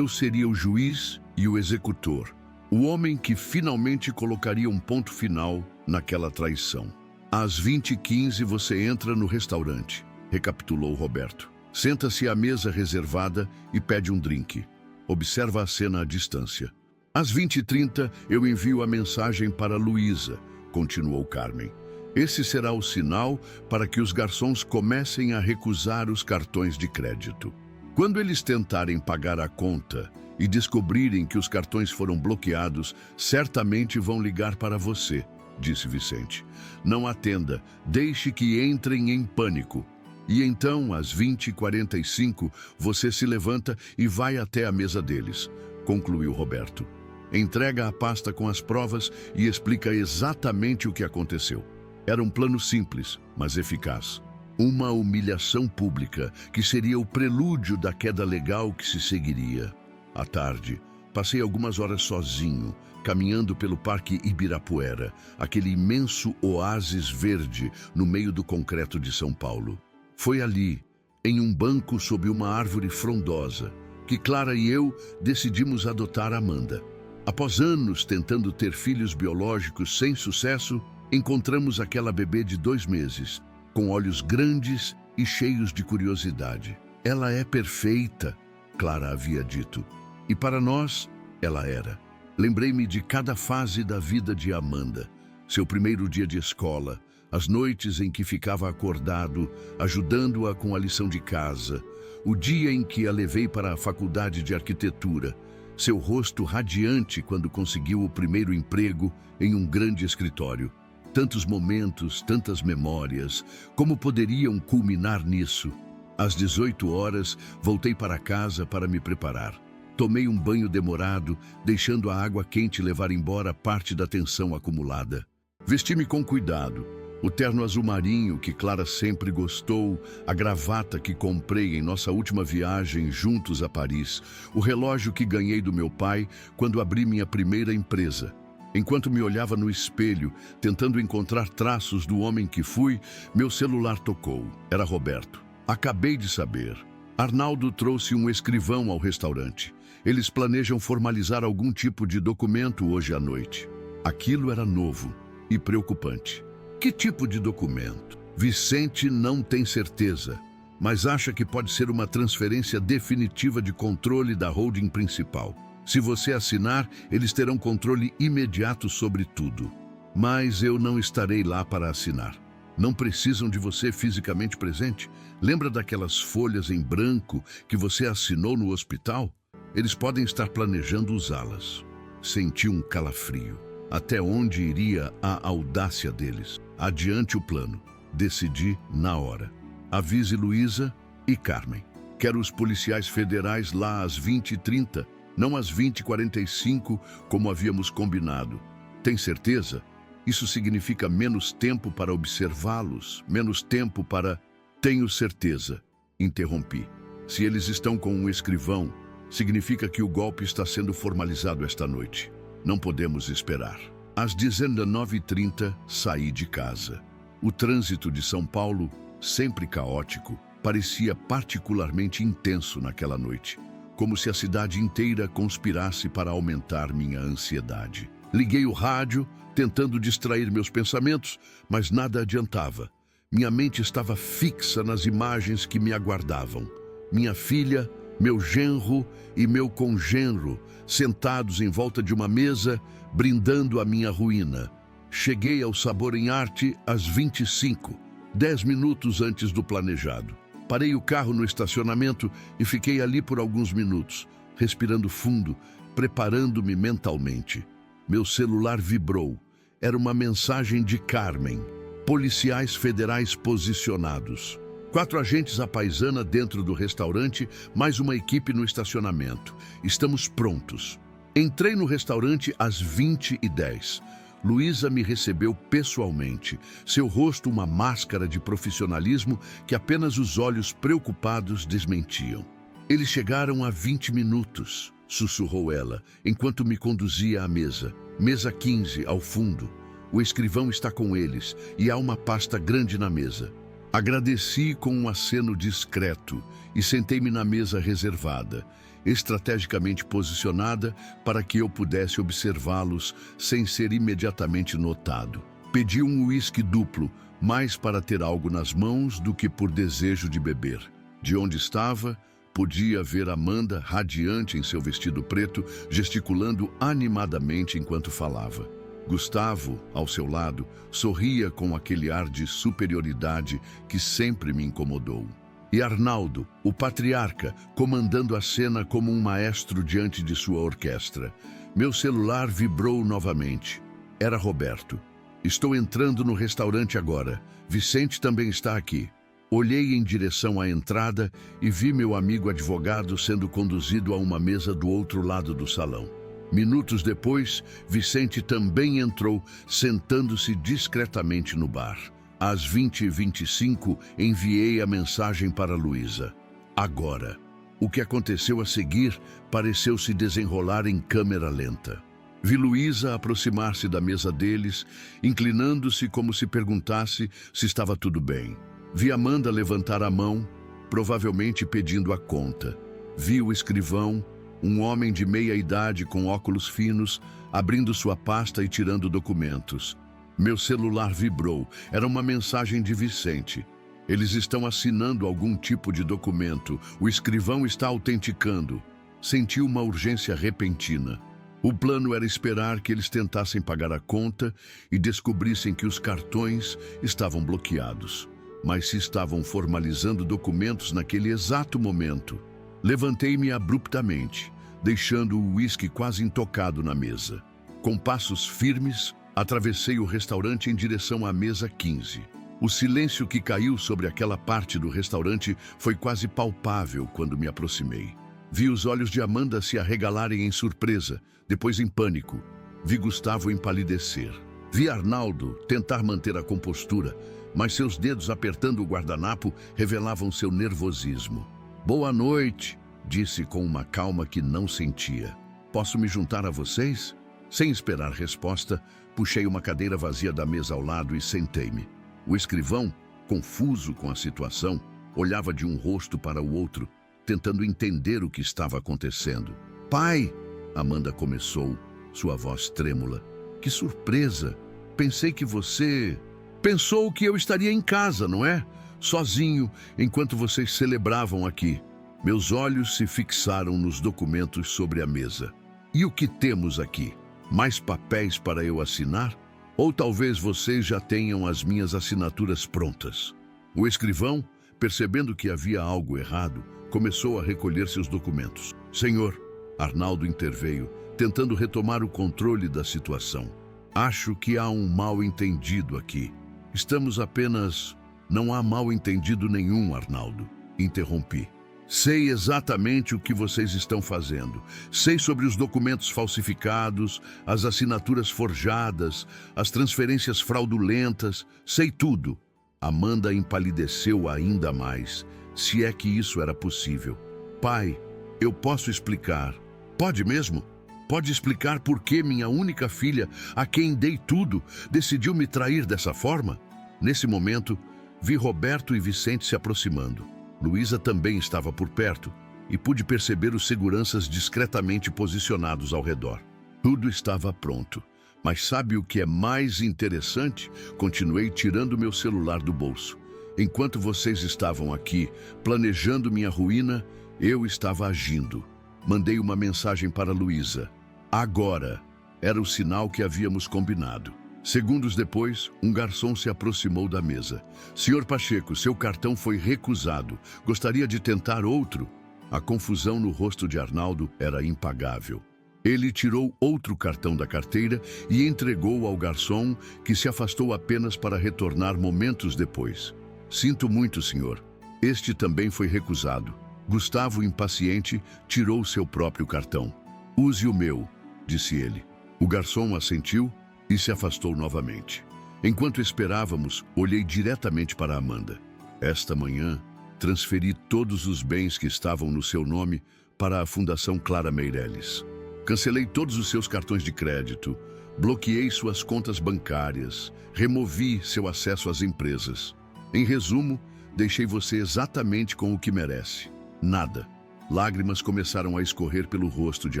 A: seria o juiz e o executor, o homem que finalmente colocaria um ponto final naquela traição. Às 20h15 você entra no restaurante, recapitulou Roberto. Senta-se à mesa reservada e pede um drink. Observa a cena à distância. Às 20h30 eu envio a mensagem para Luísa, continuou Carmen. Esse será o sinal para que os garçons comecem a recusar os cartões de crédito. Quando eles tentarem pagar a conta e descobrirem que os cartões foram bloqueados, certamente vão ligar para você, disse Vicente. Não atenda, deixe que entrem em pânico. E então, às 20h45, você se levanta e vai até a mesa deles, concluiu Roberto. Entrega a pasta com as provas e explica exatamente o que aconteceu. Era um plano simples, mas eficaz. Uma humilhação pública, que seria o prelúdio da queda legal que se seguiria. À tarde, Passei algumas horas sozinho, caminhando pelo Parque Ibirapuera, aquele imenso oásis verde no meio do concreto de São Paulo. Foi ali, em um banco sob uma árvore frondosa, que Clara e eu decidimos adotar Amanda. Após anos tentando ter filhos biológicos sem sucesso, encontramos aquela bebê de 2 meses, com olhos grandes e cheios de curiosidade. Ela é perfeita, Clara havia dito. E para nós, ela era. Lembrei-me de cada fase da vida de Amanda. Seu primeiro dia de escola, as noites em que ficava acordado, ajudando-a com a lição de casa, o dia em que a levei para a faculdade de arquitetura, seu rosto radiante quando conseguiu o primeiro emprego em um grande escritório. Tantos momentos, tantas memórias, como poderiam culminar nisso? Às 18 horas, voltei para casa para me preparar. Tomei um banho demorado, deixando a água quente levar embora parte da tensão acumulada. Vesti-me com cuidado. O terno azul marinho que Clara sempre gostou, a gravata que comprei em nossa última viagem juntos a Paris, o relógio que ganhei do meu pai quando abri minha primeira empresa. Enquanto me olhava no espelho, tentando encontrar traços do homem que fui, meu celular tocou. Era Roberto. Acabei de saber. Arnaldo trouxe um escrivão ao restaurante. Eles planejam formalizar algum tipo de documento hoje à noite. Aquilo era novo e preocupante. Que tipo de documento? Vicente não tem certeza, mas acha que pode ser uma transferência definitiva de controle da holding principal. Se você assinar, eles terão controle imediato sobre tudo. Mas eu não estarei lá para assinar. Não precisam de você fisicamente presente? Lembra daquelas folhas em branco que você assinou no hospital? Eles podem estar planejando usá-las. Senti um calafrio. Até onde iria a audácia deles? Adiante o plano. Decidi na hora. Avise Luísa e Carmen. Quero os policiais federais lá às 20h30, não às 20h45, como havíamos combinado. Tem certeza? Isso significa menos tempo para observá-los, menos tempo para... Tenho certeza, interrompi. Se eles estão com um escrivão, significa que o golpe está sendo formalizado esta noite. Não podemos esperar. Às 19h30, saí de casa. O trânsito de São Paulo, sempre caótico, parecia particularmente intenso naquela noite, como se a cidade inteira conspirasse para aumentar minha ansiedade. Liguei o rádio, tentando distrair meus pensamentos, mas nada adiantava. Minha mente estava fixa nas imagens que me aguardavam. Minha filha, meu genro e meu congenro, sentados em volta de uma mesa, brindando a minha ruína. Cheguei ao Sabor em Arte às 25, 10 minutos antes do planejado. Parei o carro no estacionamento e fiquei ali por alguns minutos, respirando fundo, preparando-me mentalmente. Meu celular vibrou. Era uma mensagem de Carmen. Policiais federais posicionados. 4 agentes à paisana dentro do restaurante, mais uma equipe no estacionamento. Estamos prontos. Entrei no restaurante às 20h10. Luísa me recebeu pessoalmente, seu rosto uma máscara de profissionalismo que apenas os olhos preocupados desmentiam. Eles chegaram há 20 minutos, sussurrou ela, enquanto me conduzia à mesa. Mesa 15, ao fundo. O escrivão está com eles e há uma pasta grande na mesa. Agradeci com um aceno discreto e sentei-me na mesa reservada, estrategicamente posicionada para que eu pudesse observá-los sem ser imediatamente notado. Pedi um uísque duplo, mais para ter algo nas mãos do que por desejo de beber. De onde estava, podia ver Amanda radiante em seu vestido preto, gesticulando animadamente enquanto falava. Gustavo, ao seu lado, sorria com aquele ar de superioridade que sempre me incomodou. E Arnaldo, o patriarca, comandando a cena como um maestro diante de sua orquestra. Meu celular vibrou novamente. Era Roberto. Estou entrando no restaurante agora. Vicente também está aqui. Olhei em direção à entrada e vi meu amigo advogado sendo conduzido a uma mesa do outro lado do salão. Minutos depois, Vicente também entrou, sentando-se discretamente no bar. Às 20h25, enviei a mensagem para Luísa. Agora. O que aconteceu a seguir pareceu se desenrolar em câmera lenta. Vi Luísa aproximar-se da mesa deles, inclinando-se como se perguntasse se estava tudo bem. Vi Amanda levantar a mão, provavelmente pedindo a conta. Vi o escrivão, um homem de meia idade com óculos finos, abrindo sua pasta e tirando documentos. Meu celular vibrou. Era uma mensagem de Vicente. Eles estão assinando algum tipo de documento. O escrivão está autenticando. Senti uma urgência repentina. O plano era esperar que eles tentassem pagar a conta e descobrissem que os cartões estavam bloqueados. Mas se estavam formalizando documentos naquele exato momento. Levantei-me abruptamente, deixando o uísque quase intocado na mesa. Com passos firmes, atravessei o restaurante em direção à mesa 15. O silêncio que caiu sobre aquela parte do restaurante foi quase palpável quando me aproximei. Vi os olhos de Amanda se arregalarem em surpresa, depois em pânico. Vi Gustavo empalidecer. Vi Arnaldo tentar manter a compostura, mas seus dedos apertando o guardanapo revelavam seu nervosismo. "Boa noite", disse com uma calma que não sentia. "Posso me juntar a vocês?" Sem esperar resposta, puxei uma cadeira vazia da mesa ao lado e sentei-me. O escrivão, confuso com a situação, olhava de um rosto para o outro, tentando entender o que estava acontecendo. "Pai", Amanda começou, sua voz trêmula. "Que surpresa! Pensei que você... Pensou que eu estaria em casa, não é? Sozinho, enquanto vocês celebravam aqui." Meus olhos se fixaram nos documentos sobre a mesa. "E o que temos aqui? Mais papéis para eu assinar? Ou talvez vocês já tenham as minhas assinaturas prontas?" O escrivão, percebendo que havia algo errado, começou a recolher seus documentos. "Senhor", Arnaldo interveio, tentando retomar o controle da situação. "Acho que há um mal-entendido aqui. Estamos apenas..." "Não há mal-entendido nenhum, Arnaldo", interrompi. "Sei exatamente o que vocês estão fazendo. Sei sobre os documentos falsificados, as assinaturas forjadas, as transferências fraudulentas. Sei tudo." Amanda empalideceu ainda mais, se é que isso era possível. "Pai, eu posso explicar." "Pode mesmo? Pode explicar por que minha única filha, a quem dei tudo, decidiu me trair dessa forma?" Nesse momento, vi Roberto e Vicente se aproximando. Luísa também estava por perto e pude perceber os seguranças discretamente posicionados ao redor. Tudo estava pronto. Mas sabe o que é mais interessante? Continuei tirando meu celular do bolso. Enquanto vocês estavam aqui, planejando minha ruína, eu estava agindo. Mandei uma mensagem para Luísa. Agora era o sinal que havíamos combinado. Segundos depois, um garçom se aproximou da mesa. "Senhor Pacheco, seu cartão foi recusado. Gostaria de tentar outro?" A confusão no rosto de Arnaldo era impagável. Ele tirou outro cartão da carteira e entregou ao garçom, que se afastou apenas para retornar momentos depois. "Sinto muito, senhor. Este também foi recusado." Gustavo, impaciente, tirou seu próprio cartão. "Use o meu", disse ele. O garçom assentiu e se afastou novamente. Enquanto esperávamos, olhei diretamente para Amanda. Esta manhã, transferi todos os bens que estavam no seu nome para a Fundação Clara Meireles. Cancelei todos os seus cartões de crédito, bloqueei suas contas bancárias, removi seu acesso às empresas. Em resumo, deixei você exatamente com o que merece. Nada. Lágrimas começaram a escorrer pelo rosto de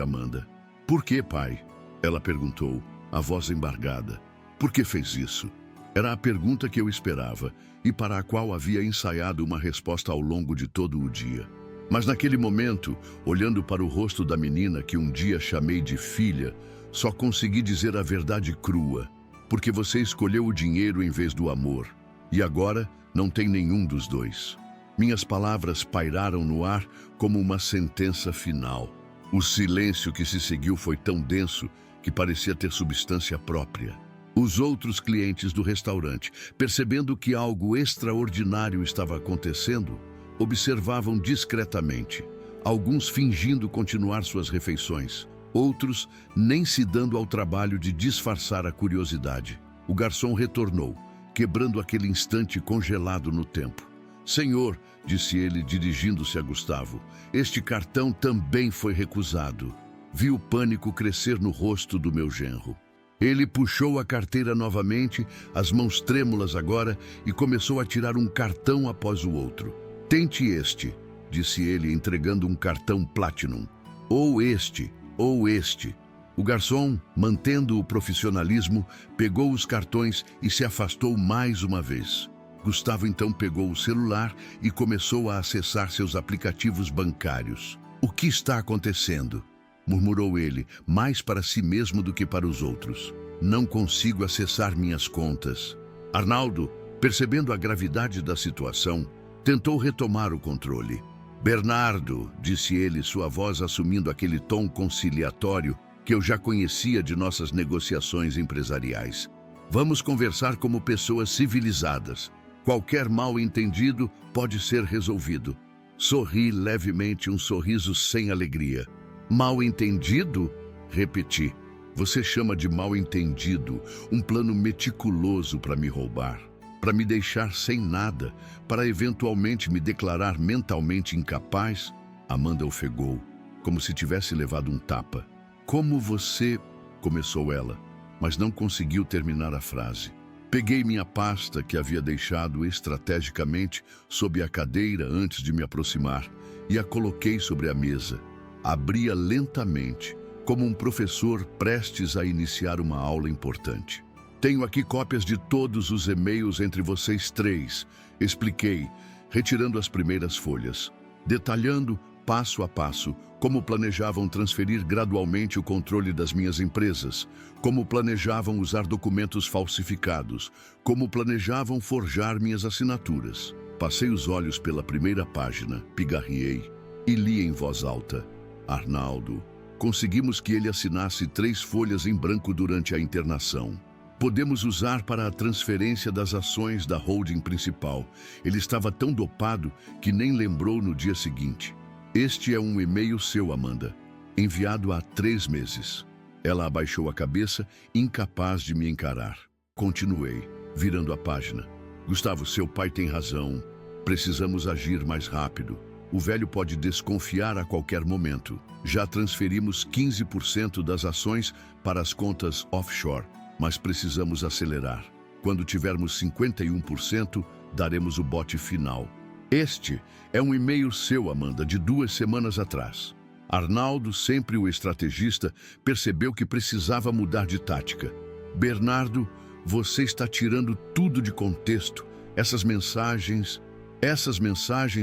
A: Amanda. "Por que, pai?" ela perguntou, a voz embargada. "Por que fez isso?" Era a pergunta que eu esperava e para a qual havia ensaiado uma resposta ao longo de todo o dia. Mas naquele momento, olhando para o rosto da menina que um dia chamei de filha, só consegui dizer a verdade crua. "Porque você escolheu o dinheiro em vez do amor. E agora não tem nenhum dos dois." Minhas palavras pairaram no ar como uma sentença final. O silêncio que se seguiu foi tão denso que parecia ter substância própria. Os outros clientes do restaurante, percebendo que algo extraordinário estava acontecendo, observavam discretamente, alguns fingindo continuar suas refeições, outros nem se dando ao trabalho de disfarçar a curiosidade. O garçom retornou, quebrando aquele instante congelado no tempo. "Senhor, disse ele, dirigindo-se a Gustavo. Este cartão também foi recusado. Vi o pânico crescer no rosto do meu genro. Ele puxou a carteira novamente, as mãos trêmulas agora, e começou a tirar um cartão após o outro. Tente este, disse ele, entregando um cartão Platinum. Ou este, ou este. O garçom, mantendo o profissionalismo, pegou os cartões e se afastou mais uma vez. Gustavo então pegou o celular e começou a acessar seus aplicativos bancários. O que está acontecendo? Murmurou ele, mais para si mesmo do que para os outros. Não consigo acessar minhas contas. Arnaldo, percebendo a gravidade da situação, tentou retomar o controle. Bernardo, disse ele, sua voz assumindo aquele tom conciliatório que eu já conhecia de nossas negociações empresariais. Vamos conversar como pessoas civilizadas. Qualquer mal-entendido pode ser resolvido. Sorri levemente, um sorriso sem alegria. Mal-entendido? Repeti. Você chama de mal-entendido um plano meticuloso para me roubar, para me deixar sem nada, para eventualmente me declarar mentalmente incapaz? Amanda ofegou, como se tivesse levado um tapa. Como você... começou ela, mas não conseguiu terminar a frase. Peguei minha pasta, que havia deixado estrategicamente sob a cadeira antes de me aproximar, e a coloquei sobre a mesa. Abria lentamente, como um professor prestes a iniciar uma aula importante. Tenho aqui cópias de todos os e-mails entre vocês três, expliquei, retirando as primeiras folhas, detalhando, passo a passo, como planejavam transferir gradualmente o controle das minhas empresas, como planejavam usar documentos falsificados, como planejavam forjar minhas assinaturas. Passei os olhos pela primeira página, pigarreei e li em voz alta. Arnaldo, conseguimos que ele assinasse 3 folhas em branco durante a internação. Podemos usar para a transferência das ações da holding principal. Ele estava tão dopado que nem lembrou no dia seguinte. Este é um e-mail seu, Amanda, enviado há 3 meses. Ela abaixou a cabeça, incapaz de me encarar. Continuei, virando a página. Gustavo, seu pai tem razão. Precisamos agir mais rápido. O velho pode desconfiar a qualquer momento. Já transferimos 15% das ações para as contas offshore, mas precisamos acelerar. Quando tivermos 51%, daremos o bote final. Este é um e-mail seu, Amanda, de 2 semanas atrás. Arnaldo, sempre o estrategista, percebeu que precisava mudar de tática. Bernardo, você está tirando tudo de contexto. Essas mensagens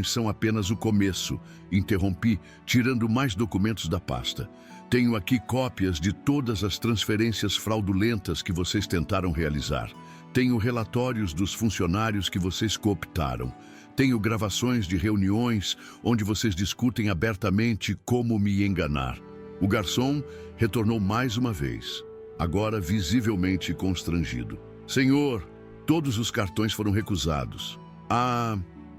A: são apenas o começo, interrompi, tirando mais documentos da pasta. Tenho aqui cópias de todas as transferências fraudulentas que vocês tentaram realizar. Tenho relatórios dos funcionários que vocês cooptaram. Tenho gravações de reuniões onde vocês discutem abertamente como me enganar. O garçom retornou mais uma vez, agora visivelmente constrangido. Senhor, todos os cartões foram recusados. Há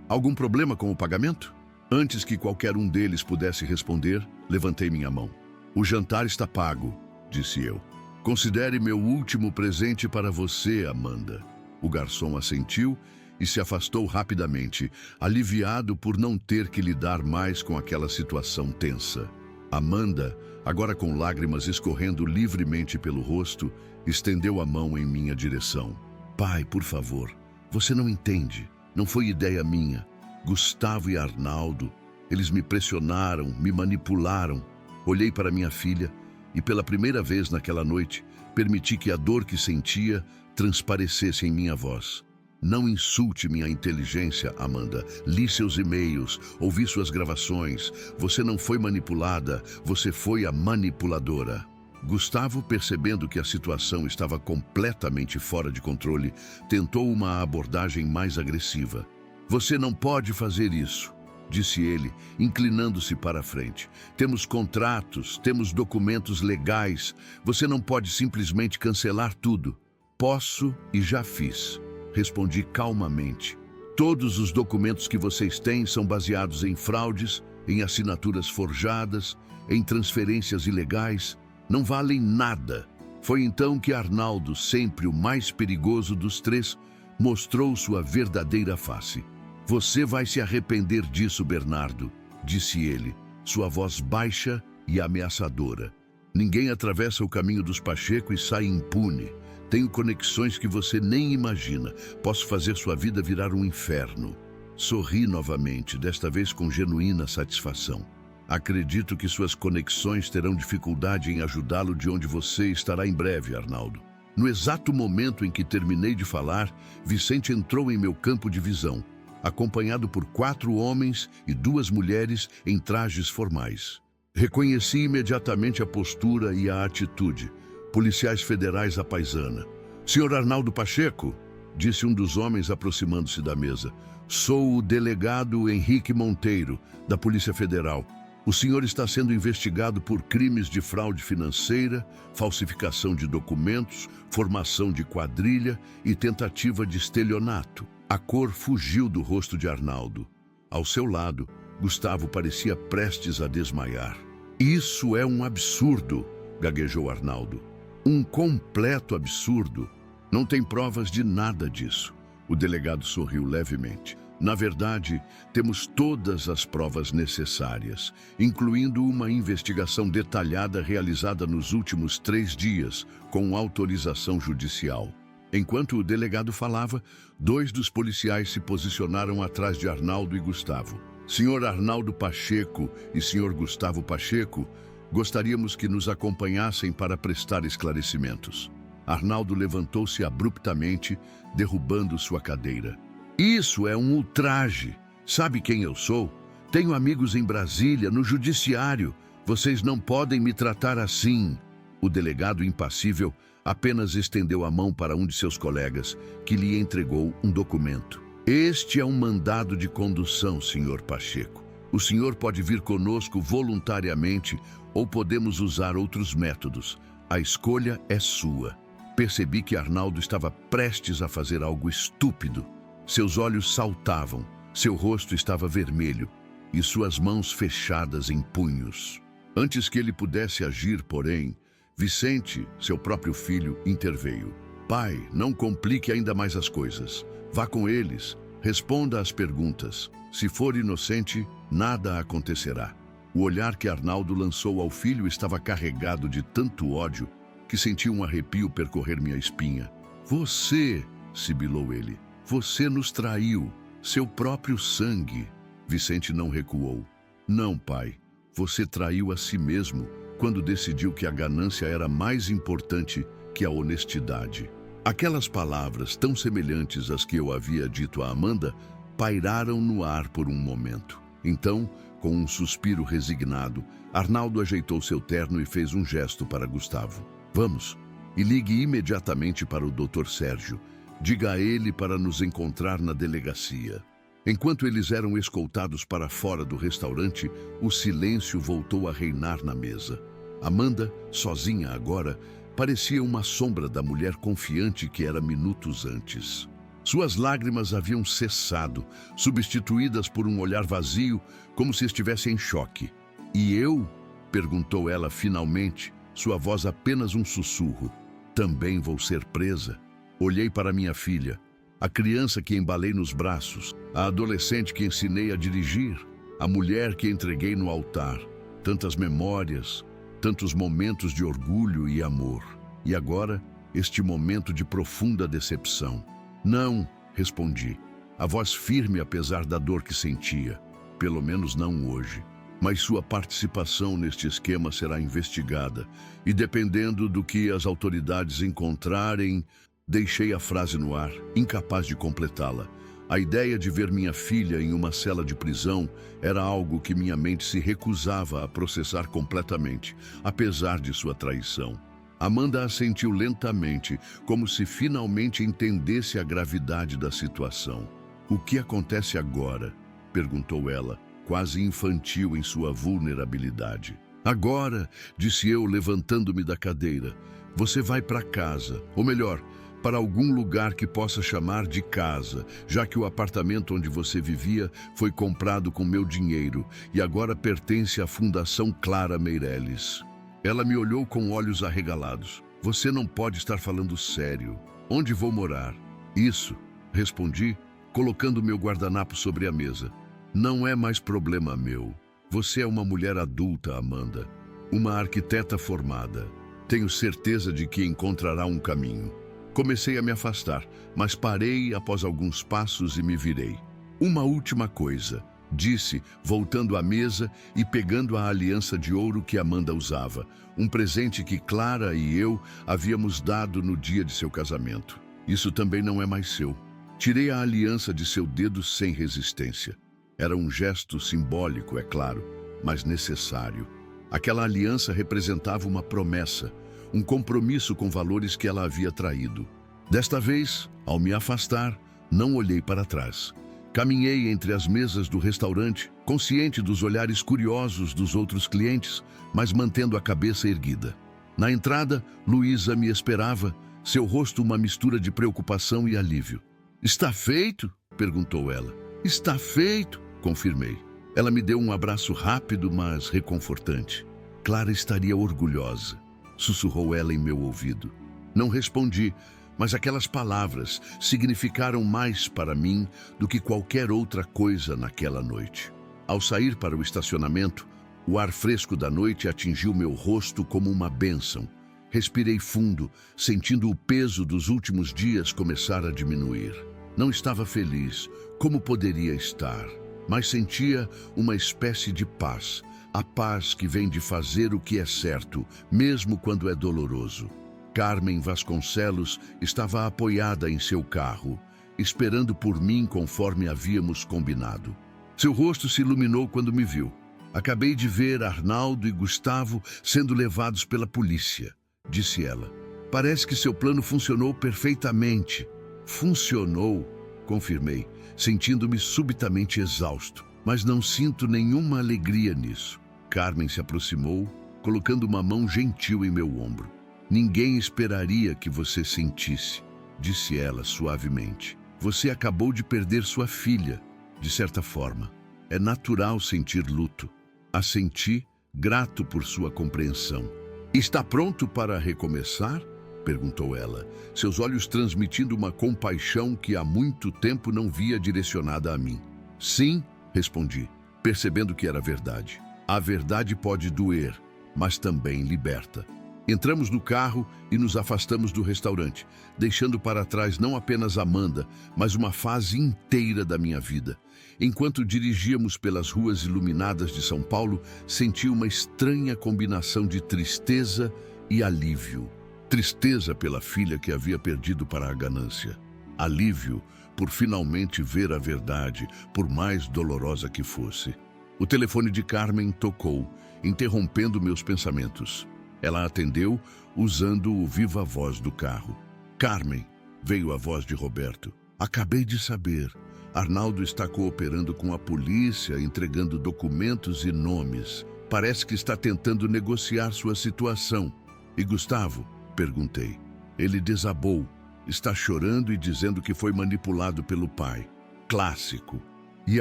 A: algum problema com o pagamento? Antes que qualquer um deles pudesse responder, levantei minha mão. O jantar está pago, disse eu. Considere meu último presente para você, Amanda. O garçom assentiu e se afastou rapidamente, aliviado por não ter que lidar mais com aquela situação tensa. Amanda, agora com lágrimas escorrendo livremente pelo rosto, estendeu a mão em minha direção. Pai, por favor, você não entende. Não foi ideia minha. Gustavo e Arnaldo, eles me pressionaram, me manipularam. Olhei para minha filha e pela primeira vez naquela noite, permiti que a dor que sentia transparecesse em minha voz. Não insulte minha inteligência, Amanda. Li seus e-mails, ouvi suas gravações. Você não foi manipulada, você foi a manipuladora. Gustavo, percebendo que a situação estava completamente fora de controle, tentou uma abordagem mais agressiva. Você não pode fazer isso, disse ele, inclinando-se para a frente. Temos contratos, temos documentos legais. Você não pode simplesmente cancelar tudo. Posso e já fiz. Respondi calmamente. Todos os documentos que vocês têm são baseados em fraudes, em assinaturas forjadas, em transferências ilegais. Não valem nada. Foi então que Arnaldo, sempre o mais perigoso dos 3, mostrou sua verdadeira face. Você vai se arrepender disso, Bernardo, disse ele, sua voz baixa e ameaçadora. Ninguém atravessa o caminho dos Pacheco e sai impune. Tenho conexões que você nem imagina. Posso fazer sua vida virar um inferno. Sorri novamente, desta vez com genuína satisfação. Acredito que suas conexões terão dificuldade em ajudá-lo de onde você estará em breve, Arnaldo. No exato momento em que terminei de falar, Vicente entrou em meu campo de visão, acompanhado por 4 homens e 2 mulheres em trajes formais. Reconheci imediatamente a postura e a atitude. Policiais federais à paisana. Senhor Arnaldo Pacheco, disse um dos homens aproximando-se da mesa. Sou o delegado Henrique Monteiro, da Polícia Federal. O senhor está sendo investigado por crimes de fraude financeira, falsificação de documentos, formação de quadrilha e tentativa de estelionato. A cor fugiu do rosto de Arnaldo. Ao seu lado, Gustavo parecia prestes a desmaiar. Isso é um absurdo, gaguejou Arnaldo. Um completo absurdo. Não tem provas de nada disso. O delegado sorriu levemente. Na verdade, temos todas as provas necessárias, incluindo uma investigação detalhada realizada nos últimos 3 dias, com autorização judicial. Enquanto o delegado falava, 2 dos policiais se posicionaram atrás de Arnaldo e Gustavo. Senhor Arnaldo Pacheco e senhor Gustavo Pacheco, gostaríamos que nos acompanhassem para prestar esclarecimentos. Arnaldo levantou-se abruptamente, derrubando sua cadeira. Isso é um ultraje. Sabe quem eu sou? Tenho amigos em Brasília, no judiciário. Vocês não podem me tratar assim. O delegado impassível apenas estendeu a mão para um de seus colegas, que lhe entregou um documento. Este é um mandado de condução, senhor Pacheco. O senhor pode vir conosco voluntariamente ou podemos usar outros métodos. A escolha é sua. Percebi que Arnaldo estava prestes a fazer algo estúpido. Seus olhos saltavam, seu rosto estava vermelho e suas mãos fechadas em punhos. Antes que ele pudesse agir, porém, Vicente, seu próprio filho, interveio. Pai, não complique ainda mais as coisas. Vá com eles, responda às perguntas. Se for inocente, nada acontecerá. O olhar que Arnaldo lançou ao filho estava carregado de tanto ódio que senti um arrepio percorrer minha espinha. Você, sibilou ele, você nos traiu, seu próprio sangue. Vicente não recuou. Não, pai, você traiu a si mesmo quando decidiu que a ganância era mais importante que a honestidade. Aquelas palavras, tão semelhantes às que eu havia dito a Amanda, pairaram no ar por um momento. Então, com um suspiro resignado, Arnaldo ajeitou seu terno e fez um gesto para Gustavo. Vamos, e ligue imediatamente para o Dr. Sérgio. Diga a ele para nos encontrar na delegacia. Enquanto eles eram escoltados para fora do restaurante, o silêncio voltou a reinar na mesa. Amanda, sozinha agora, parecia uma sombra da mulher confiante que era minutos antes. Suas lágrimas haviam cessado, substituídas por um olhar vazio, como se estivesse em choque. E eu? Perguntou ela finalmente, sua voz apenas um sussurro. Também vou ser presa? Olhei para minha filha, a criança que embalei nos braços, a adolescente que ensinei a dirigir, a mulher que entreguei no altar. Tantas memórias, tantos momentos de orgulho e amor. E agora, este momento de profunda decepção. Não, respondi, a voz firme apesar da dor que sentia. Pelo menos não hoje. Mas sua participação neste esquema será investigada. E dependendo do que as autoridades encontrarem... Deixei a frase no ar, incapaz de completá-la. A ideia de ver minha filha em uma cela de prisão era algo que minha mente se recusava a processar completamente, apesar de sua traição. Amanda assentiu lentamente, como se finalmente entendesse a gravidade da situação. O que acontece agora? Perguntou ela, quase infantil em sua vulnerabilidade. Agora, disse eu, levantando-me da cadeira, você vai para casa, ou melhor, para algum lugar que possa chamar de casa, já que o apartamento onde você vivia foi comprado com meu dinheiro e agora pertence à Fundação Clara Meireles. Ela me olhou com olhos arregalados. Você não pode estar falando sério. Onde vou morar? Isso, respondi, colocando meu guardanapo sobre a mesa. Não é mais problema meu. Você é uma mulher adulta, Amanda. Uma arquiteta formada. Tenho certeza de que encontrará um caminho. Comecei a me afastar, mas parei após alguns passos e me virei. Uma última coisa, disse, voltando à mesa e pegando a aliança de ouro que Amanda usava, um presente que Clara e eu havíamos dado no dia de seu casamento. Isso também não é mais seu. Tirei a aliança de seu dedo sem resistência. Era um gesto simbólico, é claro, mas necessário. Aquela aliança representava uma promessa, um compromisso com valores que ela havia traído. Desta vez, ao me afastar, não olhei para trás. Caminhei entre as mesas do restaurante, consciente dos olhares curiosos dos outros clientes, mas mantendo a cabeça erguida. Na entrada, Luísa me esperava, seu rosto uma mistura de preocupação e alívio. "Está feito?" perguntou ela. "Está feito", confirmei. Ela me deu um abraço rápido, mas reconfortante. "Clara estaria orgulhosa", sussurrou ela em meu ouvido. Não respondi, mas aquelas palavras significaram mais para mim do que qualquer outra coisa naquela noite. Ao sair para o estacionamento, o ar fresco da noite atingiu meu rosto como uma bênção. Respirei fundo, sentindo o peso dos últimos dias começar a diminuir. Não estava feliz, como poderia estar, mas sentia uma espécie de paz, a paz que vem de fazer o que é certo, mesmo quando é doloroso. Carmen Vasconcelos estava apoiada em seu carro, esperando por mim conforme havíamos combinado. Seu rosto se iluminou quando me viu. "Acabei de ver Arnaldo e Gustavo sendo levados pela polícia", disse ela. "Parece que seu plano funcionou perfeitamente." "Funcionou", confirmei, sentindo-me subitamente exausto, mas não sinto nenhuma alegria nisso. Carmen se aproximou, colocando uma mão gentil em meu ombro. "Ninguém esperaria que você sentisse", disse ela suavemente. "Você acabou de perder sua filha, de certa forma. É natural sentir luto." Assenti, grato por sua compreensão. "Está pronto para recomeçar?" perguntou ela, seus olhos transmitindo uma compaixão que há muito tempo não via direcionada a mim. "Sim", respondi, percebendo que era verdade. A verdade pode doer, mas também liberta. Entramos no carro e nos afastamos do restaurante, deixando para trás não apenas Amanda, mas uma fase inteira da minha vida. Enquanto dirigíamos pelas ruas iluminadas de São Paulo, senti uma estranha combinação de tristeza e alívio. Tristeza pela filha que havia perdido para a ganância. Alívio por finalmente ver a verdade, por mais dolorosa que fosse. O telefone de Carmen tocou, interrompendo meus pensamentos. Ela atendeu, usando o viva-voz do carro. "Carmen", veio a voz de Roberto. "Acabei de saber. Arnaldo está cooperando com a polícia, entregando documentos e nomes. Parece que está tentando negociar sua situação." "E Gustavo?" perguntei. Ele desabou. Está chorando e dizendo que foi manipulado pelo pai. Clássico. "E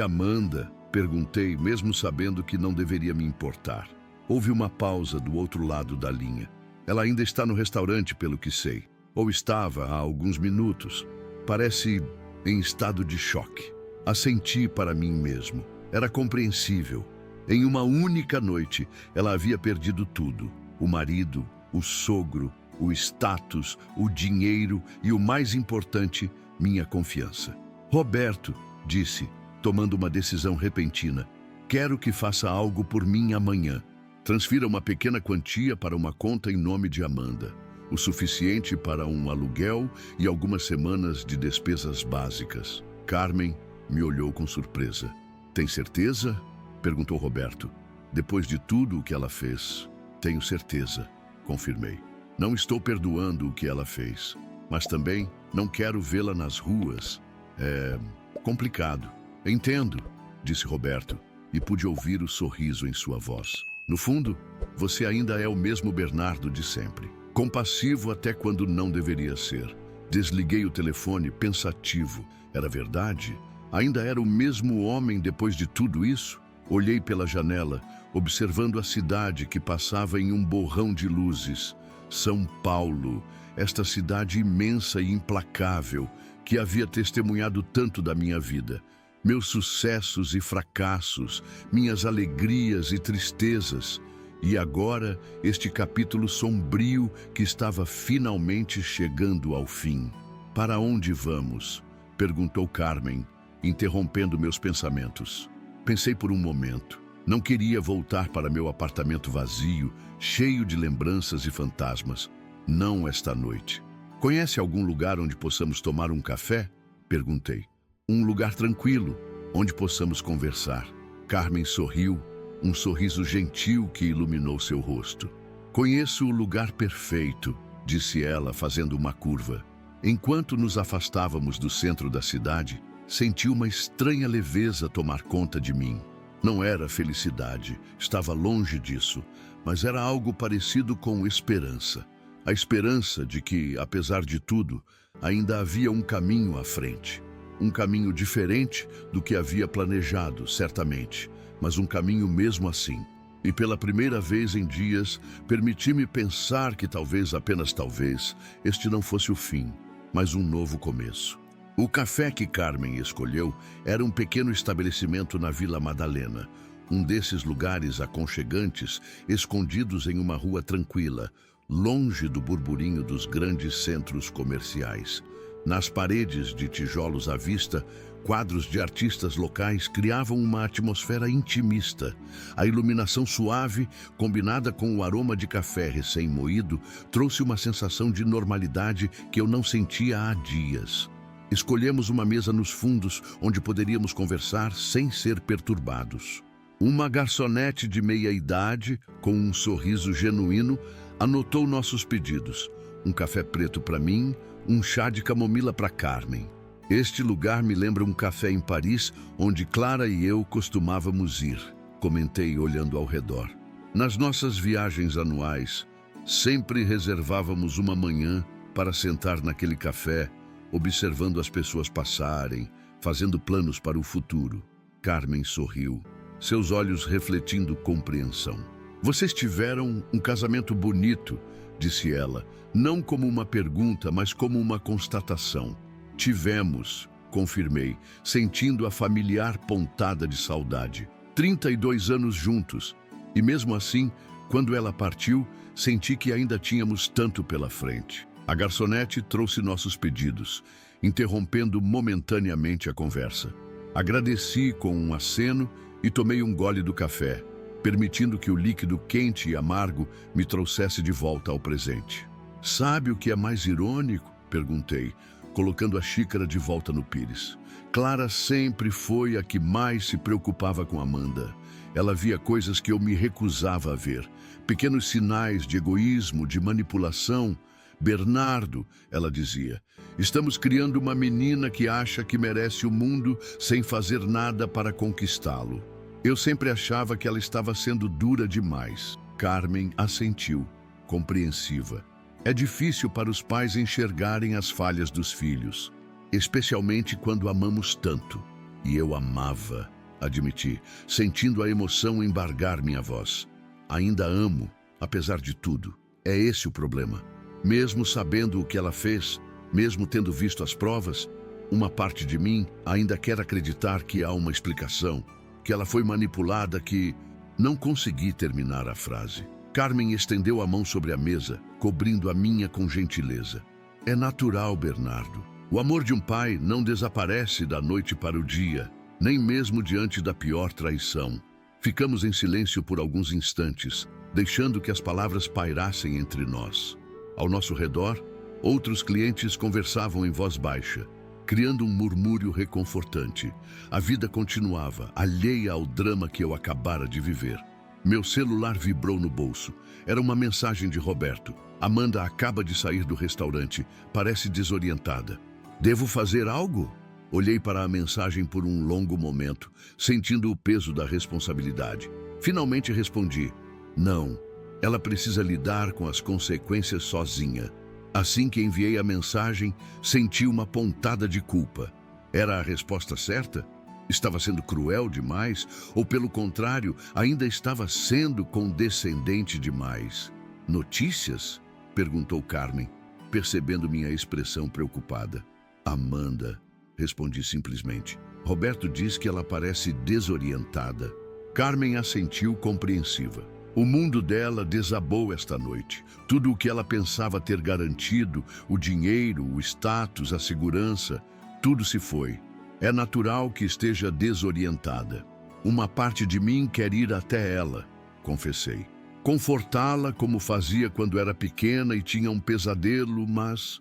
A: Amanda?" perguntei, mesmo sabendo que não deveria me importar. Houve uma pausa do outro lado da linha. "Ela ainda está no restaurante, pelo que sei. Ou estava há alguns minutos. Parece em estado de choque." Assenti para mim mesmo. Era compreensível. Em uma única noite, ela havia perdido tudo. O marido, o sogro, o status, o dinheiro e, o mais importante, minha confiança. "Roberto", disse, tomando uma decisão repentina, "quero que faça algo por mim amanhã. Transfira uma pequena quantia para uma conta em nome de Amanda. O suficiente para um aluguel e algumas semanas de despesas básicas." Carmen me olhou com surpresa. "Tem certeza?" perguntou Roberto. "Depois de tudo o que ela fez, tenho certeza", confirmei. Não estou perdoando o que ela fez, mas também não quero vê-la nas ruas. É complicado. "Entendo", disse Roberto, e pude ouvir o sorriso em sua voz. "No fundo, você ainda é o mesmo Bernardo de sempre. Compassivo até quando não deveria ser." Desliguei o telefone, pensativo. Era verdade? Ainda era o mesmo homem depois de tudo isso? Olhei pela janela, observando a cidade que passava em um borrão de luzes. São Paulo, esta cidade imensa e implacável, que havia testemunhado tanto da minha vida, meus sucessos e fracassos, minhas alegrias e tristezas, e agora este capítulo sombrio que estava finalmente chegando ao fim. Para onde vamos? Perguntou Carmen, interrompendo meus pensamentos. Pensei por um momento. Não queria voltar para meu apartamento vazio, cheio de lembranças e fantasmas. Não esta noite. Conhece algum lugar onde possamos tomar um café? Perguntei. Um lugar tranquilo, onde possamos conversar. Carmen sorriu, um sorriso gentil que iluminou seu rosto. Conheço o lugar perfeito, disse ela, fazendo uma curva. Enquanto nos afastávamos do centro da cidade, senti uma estranha leveza tomar conta de mim. Não era felicidade, estava longe disso, mas era algo parecido com esperança. A esperança de que, apesar de tudo, ainda havia um caminho à frente. Um caminho diferente do que havia planejado, certamente, mas um caminho mesmo assim. E pela primeira vez em dias, permiti-me pensar que talvez, apenas talvez, este não fosse o fim, mas um novo começo. O café que Carmen escolheu era um pequeno estabelecimento na Vila Madalena, um desses lugares aconchegantes, escondidos em uma rua tranquila, longe do burburinho dos grandes centros comerciais. Nas paredes de tijolos à vista, quadros de artistas locais criavam uma atmosfera intimista. A iluminação suave, combinada com o aroma de café recém-moído, trouxe uma sensação de normalidade que eu não sentia há dias. Escolhemos uma mesa nos fundos, onde poderíamos conversar sem ser perturbados. Uma garçonete de meia-idade, com um sorriso genuíno, anotou nossos pedidos. Um café preto para mim, um chá de camomila para Carmen. Este lugar me lembra um café em Paris, onde Clara e eu costumávamos ir, comentei olhando ao redor. Nas nossas viagens anuais, sempre reservávamos uma manhã para sentar naquele café, observando as pessoas passarem, fazendo planos para o futuro. Carmen sorriu, seus olhos refletindo compreensão. Vocês tiveram um casamento bonito, disse ela, não como uma pergunta, mas como uma constatação. Tivemos, confirmei, sentindo a familiar pontada de saudade. 32 anos juntos, e mesmo assim, quando ela partiu, senti que ainda tínhamos tanto pela frente. A garçonete trouxe nossos pedidos, interrompendo momentaneamente a conversa. Agradeci com um aceno e tomei um gole do café, permitindo que o líquido quente e amargo me trouxesse de volta ao presente. Sabe o que é mais irônico? Perguntei, colocando a xícara de volta no pires. Clara sempre foi a que mais se preocupava com Amanda. Ela via coisas que eu me recusava a ver, pequenos sinais de egoísmo, de manipulação. Bernardo, ela dizia, estamos criando uma menina que acha que merece o mundo sem fazer nada para conquistá-lo. Eu sempre achava que ela estava sendo dura demais. Carmen assentiu, compreensiva. É difícil para os pais enxergarem as falhas dos filhos, especialmente quando amamos tanto. E eu amava, admiti, sentindo a emoção embargar minha voz. Ainda amo, apesar de tudo. É esse o problema. Mesmo sabendo o que ela fez, mesmo tendo visto as provas, uma parte de mim ainda quer acreditar que há uma explicação, que ela foi manipulada, que... Não consegui terminar a frase. Carmen estendeu a mão sobre a mesa, cobrindo a minha com gentileza. É natural, Bernardo. O amor de um pai não desaparece da noite para o dia, nem mesmo diante da pior traição. Ficamos em silêncio por alguns instantes, deixando que as palavras pairassem entre nós. Ao nosso redor, outros clientes conversavam em voz baixa, criando um murmúrio reconfortante. A vida continuava, alheia ao drama que eu acabara de viver. Meu celular vibrou no bolso. Era uma mensagem de Roberto. Amanda acaba de sair do restaurante. Parece desorientada. Devo fazer algo? Olhei para a mensagem por um longo momento, sentindo o peso da responsabilidade. Finalmente respondi: não. Ela precisa lidar com as consequências sozinha. Assim que enviei a mensagem, senti uma pontada de culpa. Era a resposta certa? Estava sendo cruel demais? Ou, pelo contrário, ainda estava sendo condescendente demais? Notícias? Perguntou Carmen, percebendo minha expressão preocupada. Amanda, respondi simplesmente. Roberto diz que ela parece desorientada. Carmen assentiu compreensiva. O mundo dela desabou esta noite. Tudo o que ela pensava ter garantido, o dinheiro, o status, a segurança, tudo se foi. É natural que esteja desorientada. Uma parte de mim quer ir até ela, confessei. Confortá-la como fazia quando era pequena e tinha um pesadelo, mas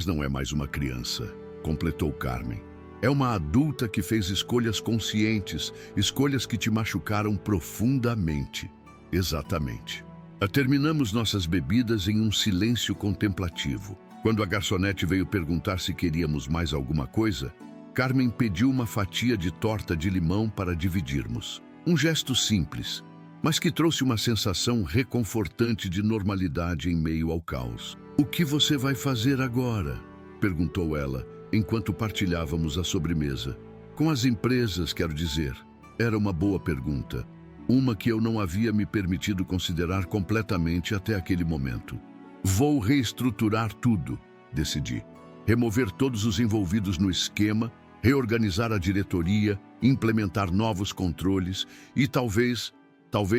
A: não é mais uma criança, completou Carmen. É uma adulta que fez escolhas conscientes, escolhas que te machucaram profundamente. Exatamente. Terminamos nossas bebidas em um silêncio contemplativo. Quando a garçonete veio perguntar se queríamos mais alguma coisa, Carmen pediu uma fatia de torta de limão para dividirmos. Um gesto simples, mas que trouxe uma sensação reconfortante de normalidade em meio ao caos. "O que você vai fazer agora?", perguntou ela, enquanto partilhávamos a sobremesa. "Com as empresas, quero dizer." Era uma boa pergunta, uma que eu não havia me permitido considerar completamente até aquele momento. "Vou reestruturar tudo", decidi. "Remover todos os envolvidos no esquema, reorganizar a diretoria, implementar novos controles e talvez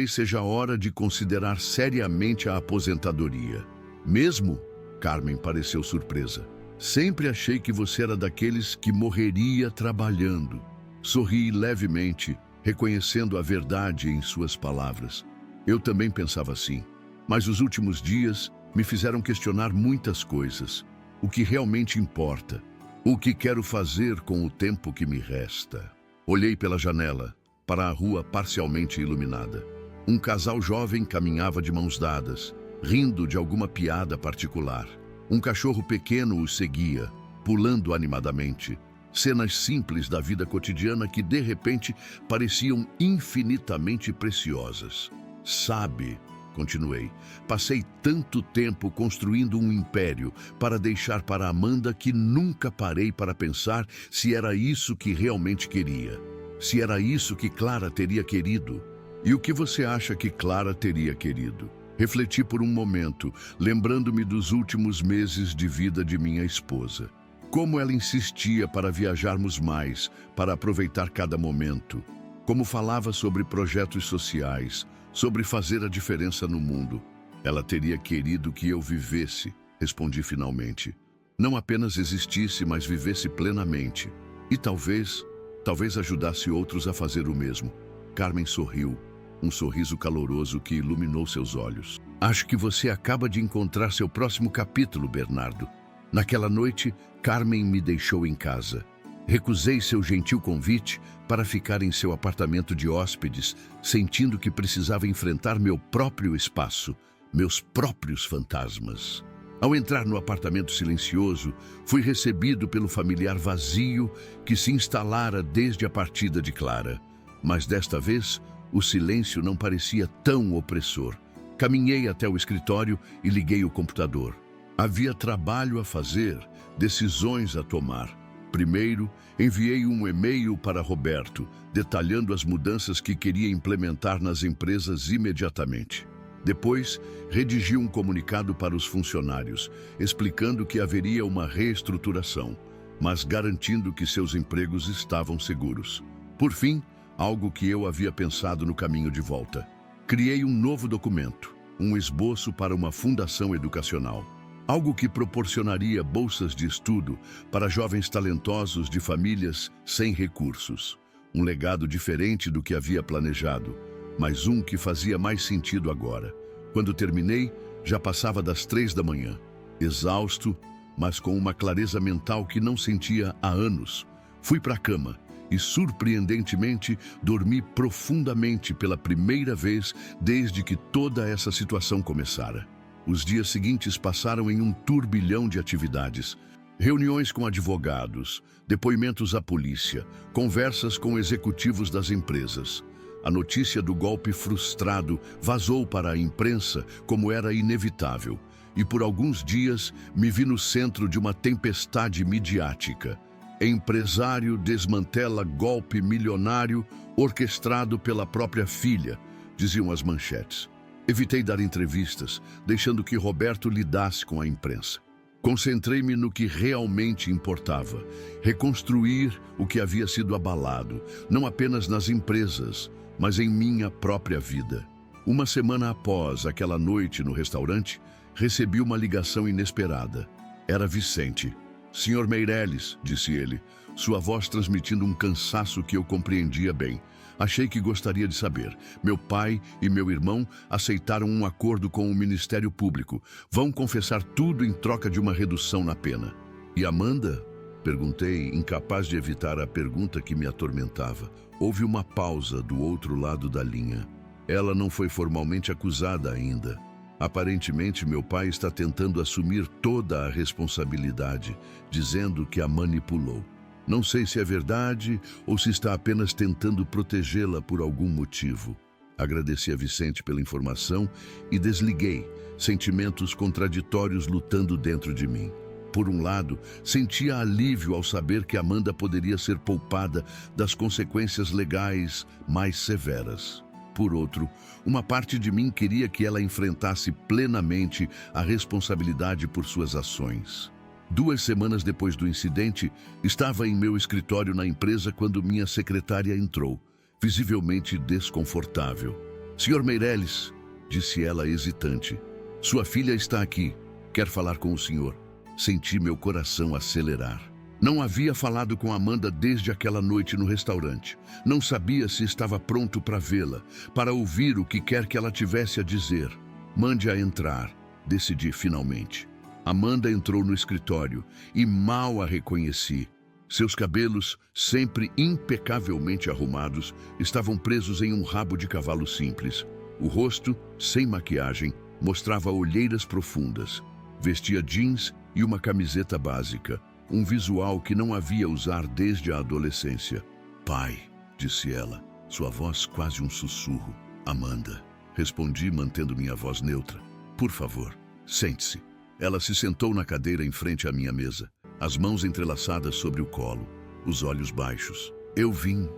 A: seja a hora de considerar seriamente a aposentadoria." "Mesmo?", Carmen pareceu surpresa. "Sempre achei que você era daqueles que morreria trabalhando." Sorri levemente, reconhecendo a verdade em suas palavras. Eu também pensava assim, mas os últimos dias me fizeram questionar muitas coisas. O que realmente importa? O que quero fazer com o tempo que me resta? Olhei pela janela, para a rua parcialmente iluminada. Um casal jovem caminhava de mãos dadas, rindo de alguma piada particular. Um cachorro pequeno os seguia, pulando animadamente. Cenas simples da vida cotidiana que, de repente, pareciam infinitamente preciosas. "Sabe", continuei, "passei tanto tempo construindo um império para deixar para Amanda que nunca parei para pensar se era isso que realmente queria. Se era isso que Clara teria querido. E o que você acha que Clara teria querido?" Refleti por um momento, lembrando-me dos últimos meses de vida de minha esposa. Como ela insistia para viajarmos mais, para aproveitar cada momento. Como falava sobre projetos sociais, sobre fazer a diferença no mundo. "Ela teria querido que eu vivesse", respondi finalmente. "Não apenas existisse, mas vivesse plenamente. E talvez ajudasse outros a fazer o mesmo." Carmen sorriu, um sorriso caloroso que iluminou seus olhos. "Acho que você acaba de encontrar seu próximo capítulo, Bernardo." Naquela noite, Carmen me deixou em casa. Recusei seu gentil convite para ficar em seu apartamento de hóspedes, sentindo que precisava enfrentar meu próprio espaço, meus próprios fantasmas. Ao entrar no apartamento silencioso, fui recebido pelo familiar vazio que se instalara desde a partida de Clara. Mas desta vez, o silêncio não parecia tão opressor. Caminhei até o escritório e liguei o computador. Havia trabalho a fazer, decisões a tomar. Primeiro, enviei um e-mail para Roberto, detalhando as mudanças que queria implementar nas empresas imediatamente. Depois, redigi um comunicado para os funcionários, explicando que haveria uma reestruturação, mas garantindo que seus empregos estavam seguros. Por fim, algo que eu havia pensado no caminho de volta. Criei um novo documento, um esboço para uma fundação educacional. Algo que proporcionaria bolsas de estudo para jovens talentosos de famílias sem recursos. Um legado diferente do que havia planejado, mas um que fazia mais sentido agora. Quando terminei, já passava das 3 da manhã. Exausto, mas com uma clareza mental que não sentia há anos. Fui para a cama e, surpreendentemente, dormi profundamente pela primeira vez desde que toda essa situação começara. Os dias seguintes passaram em um turbilhão de atividades. Reuniões com advogados, depoimentos à polícia, conversas com executivos das empresas. A notícia do golpe frustrado vazou para a imprensa como era inevitável, e por alguns dias me vi no centro de uma tempestade midiática. Empresário desmantela golpe milionário orquestrado pela própria filha, diziam as manchetes. Evitei dar entrevistas, deixando que Roberto lidasse com a imprensa. Concentrei-me no que realmente importava, reconstruir o que havia sido abalado, não apenas nas empresas, mas em minha própria vida. Uma semana após aquela noite no restaurante, recebi uma ligação inesperada. Era Vicente. "Senhor Meireles", disse ele, sua voz transmitindo um cansaço que eu compreendia bem. "Achei que gostaria de saber. Meu pai e meu irmão aceitaram um acordo com o Ministério Público. Vão confessar tudo em troca de uma redução na pena." "E Amanda?" perguntei, incapaz de evitar a pergunta que me atormentava. Houve uma pausa do outro lado da linha. "Ela não foi formalmente acusada ainda. Aparentemente, meu pai está tentando assumir toda a responsabilidade, dizendo que a manipulou. Não sei se é verdade ou se está apenas tentando protegê-la por algum motivo." Agradeci a Vicente pela informação e desliguei, sentimentos contraditórios lutando dentro de mim. Por um lado, sentia alívio ao saber que Amanda poderia ser poupada das consequências legais mais severas. Por outro, uma parte de mim queria que ela enfrentasse plenamente a responsabilidade por suas ações. 2 semanas depois do incidente, estava em meu escritório na empresa quando minha secretária entrou, visivelmente desconfortável. "Senhor Meireles", disse ela hesitante, "sua filha está aqui. Quer falar com o senhor." Senti meu coração acelerar. Não havia falado com Amanda desde aquela noite no restaurante. Não sabia se estava pronto para vê-la, para ouvir o que quer que ela tivesse a dizer. "Mande-a entrar", decidi finalmente. Amanda entrou no escritório e mal a reconheci. Seus cabelos, sempre impecavelmente arrumados, estavam presos em um rabo de cavalo simples. O rosto, sem maquiagem, mostrava olheiras profundas. Vestia jeans e uma camiseta básica, um visual que não havia usar desde a adolescência. "Pai", disse ela, sua voz quase um sussurro. "Amanda", respondi mantendo minha voz neutra. "Por favor, sente-se." Ela se sentou na cadeira em frente à minha mesa, as mãos entrelaçadas sobre o colo, os olhos baixos. "Eu vim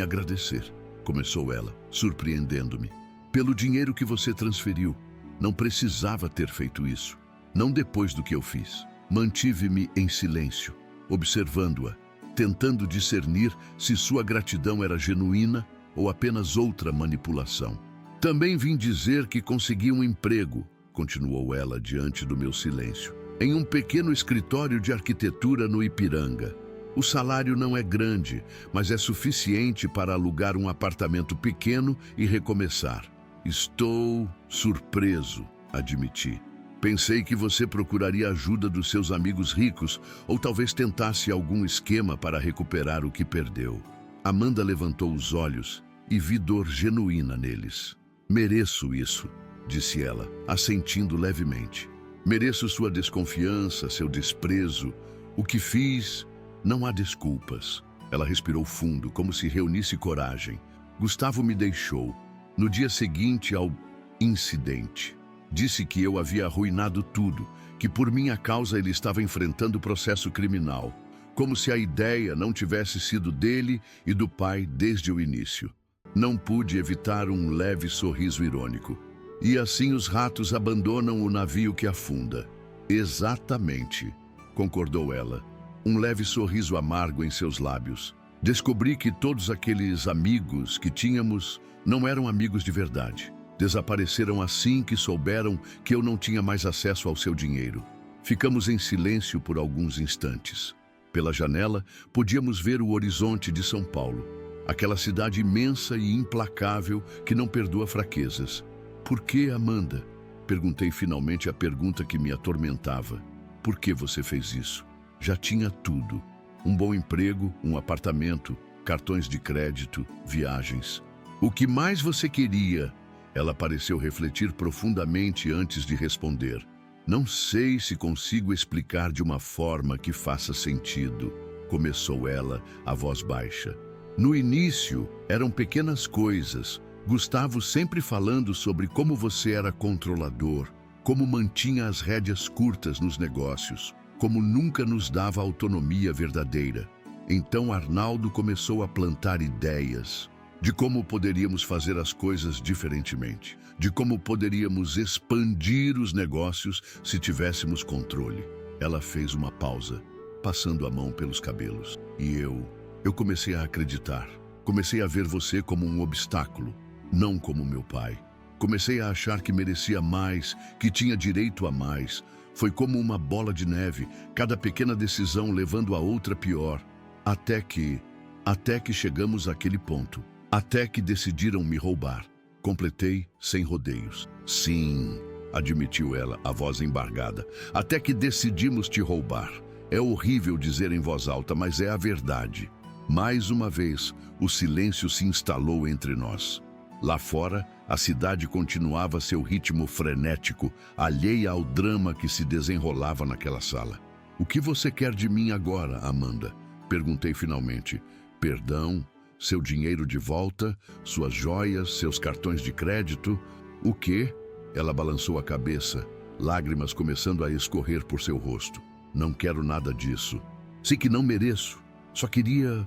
A: agradecer", começou ela, surpreendendo-me. "Pelo dinheiro que você transferiu. Não precisava ter feito isso. Não depois do que eu fiz." Mantive-me em silêncio, observando-a, tentando discernir se sua gratidão era genuína ou apenas outra manipulação. "Também vim dizer que consegui um emprego", continuou ela diante do meu silêncio, "em um pequeno escritório de arquitetura no Ipiranga. O salário não é grande, mas é suficiente para alugar um apartamento pequeno e recomeçar." "Estou surpreso", admiti. "Pensei que você procuraria ajuda dos seus amigos ricos ou talvez tentasse algum esquema para recuperar o que perdeu." Amanda levantou os olhos e vi dor genuína neles. "Mereço isso", disse ela, assentindo levemente. "Mereço sua desconfiança, seu desprezo. O que fiz, não há desculpas." Ela respirou fundo, como se reunisse coragem. "Gustavo me deixou no dia seguinte ao incidente. Disse que eu havia arruinado tudo, que por minha causa ele estava enfrentando processo criminal, como se a ideia não tivesse sido dele e do pai desde o início." Não pude evitar um leve sorriso irônico. "E assim os ratos abandonam o navio que afunda." "Exatamente", concordou ela, um leve sorriso amargo em seus lábios. "Descobri que todos aqueles amigos que tínhamos não eram amigos de verdade. Desapareceram assim que souberam que eu não tinha mais acesso ao seu dinheiro." Ficamos em silêncio por alguns instantes. Pela janela, podíamos ver o horizonte de São Paulo, aquela cidade imensa e implacável que não perdoa fraquezas. "Por que, Amanda?" perguntei finalmente a pergunta que me atormentava. "Por que você fez isso? Já tinha tudo. Um bom emprego, um apartamento, cartões de crédito, viagens. O que mais você queria?" Ela pareceu refletir profundamente antes de responder. "Não sei se consigo explicar de uma forma que faça sentido", começou ela, a voz baixa. "No início, eram pequenas coisas. Gustavo sempre falando sobre como você era controlador, como mantinha as rédeas curtas nos negócios, como nunca nos dava autonomia verdadeira. Então Arnaldo começou a plantar ideias de como poderíamos fazer as coisas diferentemente, de como poderíamos expandir os negócios se tivéssemos controle. Ela fez uma pausa, passando a mão pelos cabelos. E eu comecei a acreditar. Comecei a ver você como um obstáculo, não como meu pai. Comecei a achar que merecia mais, que tinha direito a mais. Foi como uma bola de neve, cada pequena decisão levando a outra pior. Até que chegamos àquele ponto. Até que decidiram me roubar. Completei sem rodeios. Sim, admitiu ela, a voz embargada. Até que decidimos te roubar. É horrível dizer em voz alta, mas é a verdade. Mais uma vez, o silêncio se instalou entre nós. Lá fora, a cidade continuava seu ritmo frenético, alheia ao drama que se desenrolava naquela sala. O que você quer de mim agora, Amanda? Perguntei finalmente. Perdão? Seu dinheiro de volta? Suas joias? Seus cartões de crédito? O quê? Ela balançou a cabeça, lágrimas começando a escorrer por seu rosto. Não quero nada disso. Sei que não mereço. Só queria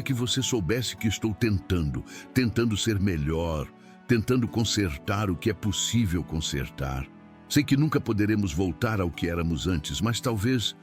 A: que você soubesse que estou tentando ser melhor, tentando consertar o que é possível consertar. Sei que nunca poderemos voltar ao que éramos antes, mas talvez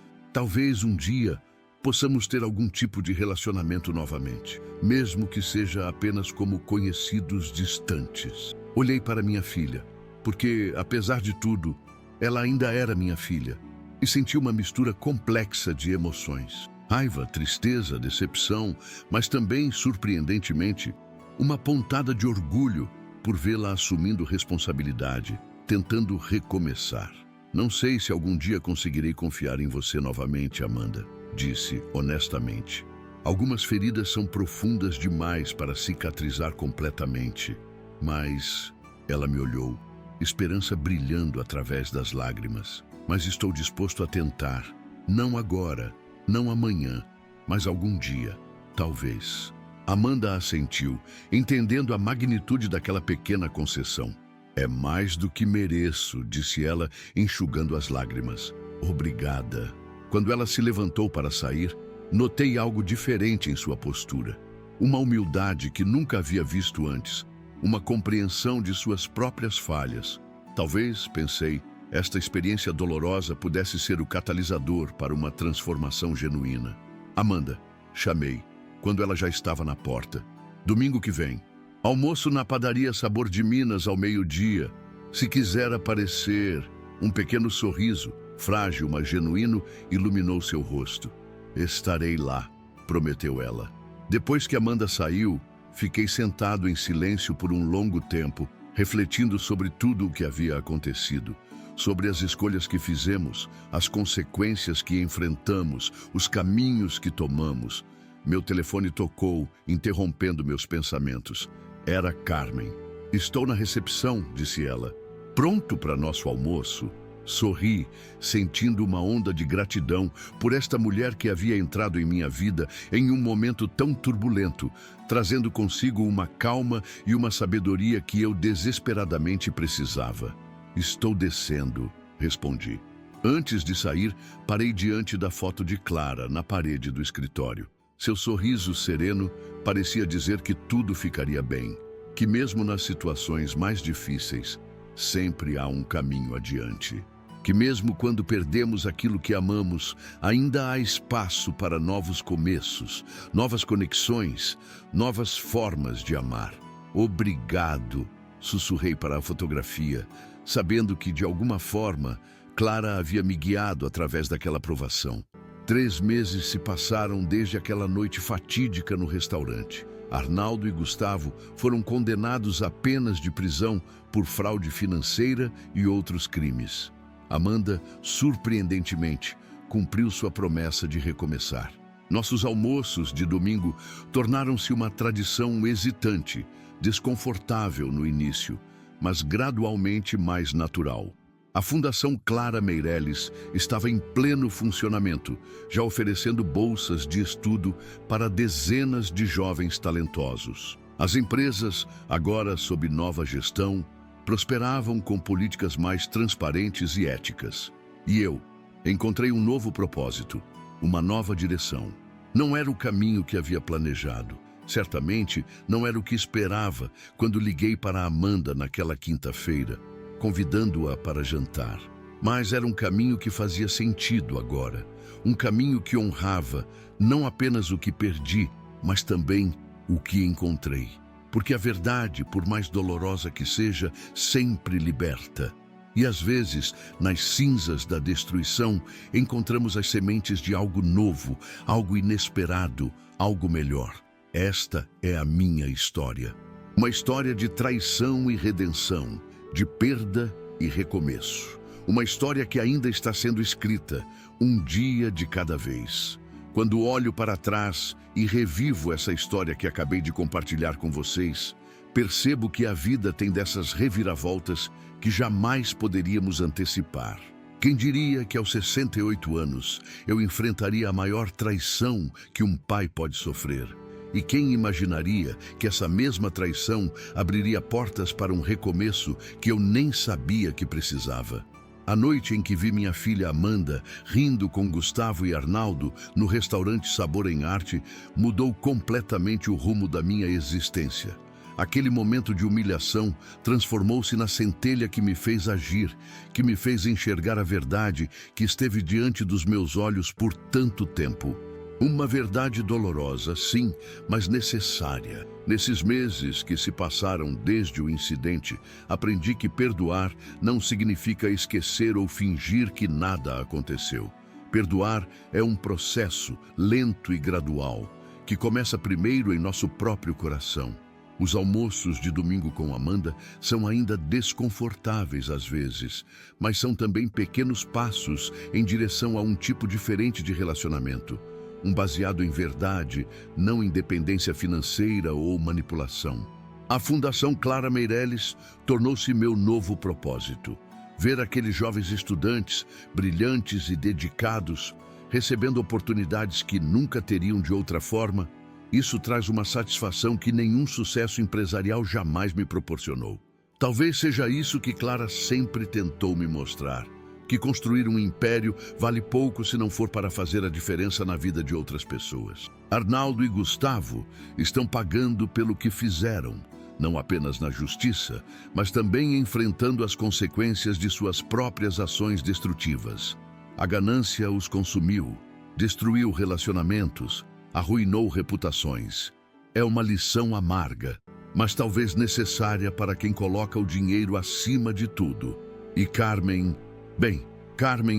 A: um dia possamos ter algum tipo de relacionamento novamente, mesmo que seja apenas como conhecidos distantes. Olhei para minha filha, porque, apesar de tudo, ela ainda era minha filha, e senti uma mistura complexa de emoções. Raiva, tristeza, decepção, mas também, surpreendentemente, uma pontada de orgulho por vê-la assumindo responsabilidade, tentando recomeçar. Não sei se algum dia conseguirei confiar em você novamente, Amanda, disse honestamente. Algumas feridas são profundas demais para cicatrizar completamente. Mas ela me olhou, esperança brilhando através das lágrimas. Mas estou disposto a tentar. Não agora, não amanhã, mas algum dia, talvez. Amanda assentiu, entendendo a magnitude daquela pequena concessão. É mais do que mereço, disse ela, enxugando as lágrimas. Obrigada. Quando ela se levantou para sair, notei algo diferente em sua postura. Uma humildade que nunca havia visto antes. Uma compreensão de suas próprias falhas. Talvez, pensei, esta experiência dolorosa pudesse ser o catalisador para uma transformação genuína. Amanda, chamei, quando ela já estava na porta. Domingo que vem. Almoço na padaria Sabor de Minas ao meio-dia. Se quiser aparecer, um pequeno sorriso, frágil, mas genuíno, iluminou seu rosto. Estarei lá, prometeu ela. Depois que Amanda saiu, fiquei sentado em silêncio por um longo tempo, refletindo sobre tudo o que havia acontecido. Sobre as escolhas que fizemos, as consequências que enfrentamos, os caminhos que tomamos. Meu telefone tocou, interrompendo meus pensamentos. Era Carmen. Estou na recepção, disse ela. Pronto para nosso almoço? Sorri, sentindo uma onda de gratidão por esta mulher que havia entrado em minha vida em um momento tão turbulento, trazendo consigo uma calma e uma sabedoria que eu desesperadamente precisava. Estou descendo, respondi. Antes de sair, parei diante da foto de Clara, na parede do escritório. Seu sorriso sereno parecia dizer que tudo ficaria bem, que mesmo nas situações mais difíceis, sempre há um caminho adiante. Que mesmo quando perdemos aquilo que amamos, ainda há espaço para novos começos, novas conexões, novas formas de amar. Obrigado, sussurrei para a fotografia, sabendo que, de alguma forma, Clara havia me guiado através daquela provação. 3 meses se passaram desde aquela noite fatídica no restaurante. Arnaldo e Gustavo foram condenados a penas de prisão por fraude financeira e outros crimes. Amanda, surpreendentemente, cumpriu sua promessa de recomeçar. Nossos almoços de domingo tornaram-se uma tradição hesitante, desconfortável no início, mas gradualmente mais natural. A Fundação Clara Meireles estava em pleno funcionamento, já oferecendo bolsas de estudo para dezenas de jovens talentosos. As empresas, agora sob nova gestão, prosperavam com políticas mais transparentes e éticas. E eu encontrei um novo propósito, uma nova direção. Não era o caminho que havia planejado. Certamente não era o que esperava quando liguei para Amanda naquela quinta-feira, convidando-a para jantar. Mas era um caminho que fazia sentido agora. Um caminho que honrava não apenas o que perdi, mas também o que encontrei. Porque a verdade, por mais dolorosa que seja, sempre liberta. E às vezes, nas cinzas da destruição, encontramos as sementes de algo novo, algo inesperado, algo melhor. Esta é a minha história. Uma história de traição e redenção, de perda e recomeço. Uma história que ainda está sendo escrita, um dia de cada vez. Quando olho para trás e revivo essa história que acabei de compartilhar com vocês, percebo que a vida tem dessas reviravoltas que jamais poderíamos antecipar. Quem diria que aos 68 anos eu enfrentaria a maior traição que um pai pode sofrer? E quem imaginaria que essa mesma traição abriria portas para um recomeço que eu nem sabia que precisava? A noite em que vi minha filha Amanda rindo com Gustavo e Arnaldo no restaurante Sabor em Arte mudou completamente o rumo da minha existência. Aquele momento de humilhação transformou-se na centelha que me fez agir, que me fez enxergar a verdade que esteve diante dos meus olhos por tanto tempo. Uma verdade dolorosa, sim, mas necessária. Nesses meses que se passaram desde o incidente, aprendi que perdoar não significa esquecer ou fingir que nada aconteceu. Perdoar é um processo lento e gradual, que começa primeiro em nosso próprio coração. Os almoços de domingo com Amanda são ainda desconfortáveis às vezes, mas são também pequenos passos em direção a um tipo diferente de relacionamento. Um baseado em verdade, não em dependência financeira ou manipulação. A Fundação Clara Meireles tornou-se meu novo propósito. Ver aqueles jovens estudantes, brilhantes e dedicados, recebendo oportunidades que nunca teriam de outra forma, isso traz uma satisfação que nenhum sucesso empresarial jamais me proporcionou. Talvez seja isso que Clara sempre tentou me mostrar. Que construir um império vale pouco se não for para fazer a diferença na vida de outras pessoas. Arnaldo e Gustavo estão pagando pelo que fizeram, não apenas na justiça, mas também enfrentando as consequências de suas próprias ações destrutivas. A ganância os consumiu, destruiu relacionamentos, arruinou reputações. É uma lição amarga, mas talvez necessária para quem coloca o dinheiro acima de tudo. E Carmen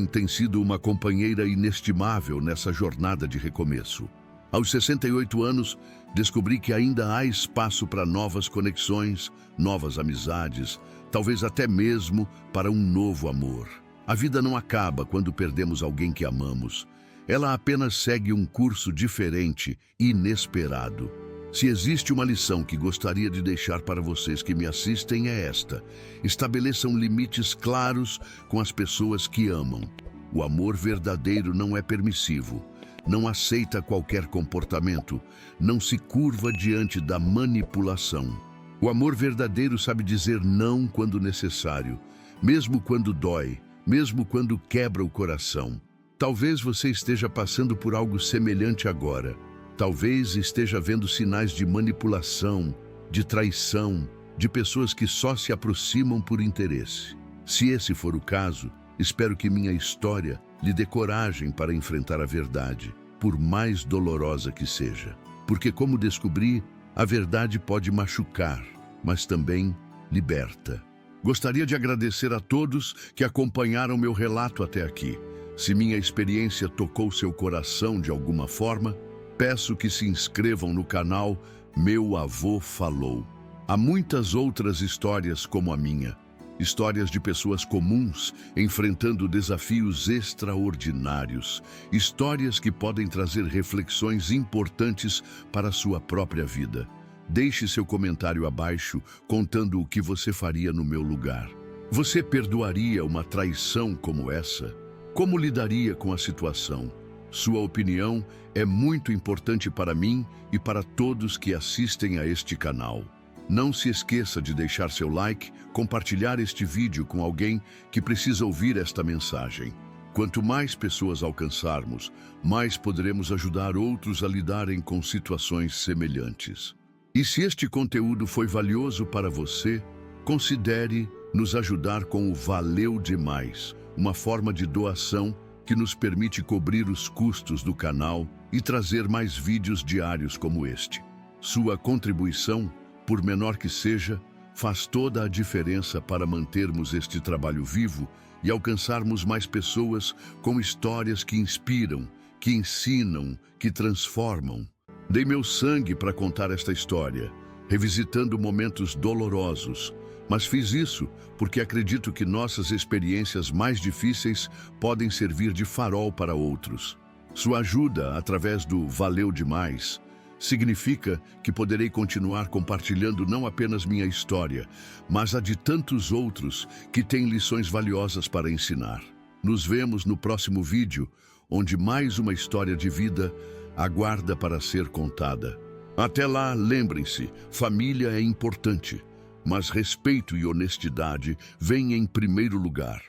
A: tem sido uma companheira inestimável nessa jornada de recomeço. Aos 68 anos, descobri que ainda há espaço para novas conexões, novas amizades, talvez até mesmo para um novo amor. A vida não acaba quando perdemos alguém que amamos. Ela apenas segue um curso diferente, inesperado. Se existe uma lição que gostaria de deixar para vocês que me assistem é esta: estabeleçam limites claros com as pessoas que amam. O amor verdadeiro não é permissivo, não aceita qualquer comportamento, não se curva diante da manipulação. O amor verdadeiro sabe dizer não quando necessário, mesmo quando dói, mesmo quando quebra o coração. Talvez você esteja passando por algo semelhante agora. Talvez esteja vendo sinais de manipulação, de traição, de pessoas que só se aproximam por interesse. Se esse for o caso, espero que minha história lhe dê coragem para enfrentar a verdade, por mais dolorosa que seja. Porque, como descobri, a verdade pode machucar, mas também liberta. Gostaria de agradecer a todos que acompanharam meu relato até aqui. Se minha experiência tocou seu coração de alguma forma, peço que se inscrevam no canal Meu Avô Falou. Há muitas outras histórias como a minha. Histórias de pessoas comuns enfrentando desafios extraordinários. Histórias que podem trazer reflexões importantes para a sua própria vida. Deixe seu comentário abaixo contando o que você faria no meu lugar. Você perdoaria uma traição como essa? Como lidaria com a situação? Sua opinião é muito importante para mim e para todos que assistem a este canal. Não se esqueça de deixar seu like, compartilhar este vídeo com alguém que precisa ouvir esta mensagem. Quanto mais pessoas alcançarmos, mais poderemos ajudar outros a lidarem com situações semelhantes. E se este conteúdo foi valioso para você, considere nos ajudar com o Valeu Demais, uma forma de doação que nos permite cobrir os custos do canal e trazer mais vídeos diários como este. Sua contribuição, por menor que seja, faz toda a diferença para mantermos este trabalho vivo e alcançarmos mais pessoas com histórias que inspiram, que ensinam, que transformam. Dei meu sangue para contar esta história, revisitando momentos dolorosos, mas fiz isso porque acredito que nossas experiências mais difíceis podem servir de farol para outros. Sua ajuda, através do Valeu Demais, significa que poderei continuar compartilhando não apenas minha história, mas a de tantos outros que têm lições valiosas para ensinar. Nos vemos no próximo vídeo, onde mais uma história de vida aguarda para ser contada. Até lá, lembrem-se, família é importante, mas respeito e honestidade vêm em primeiro lugar.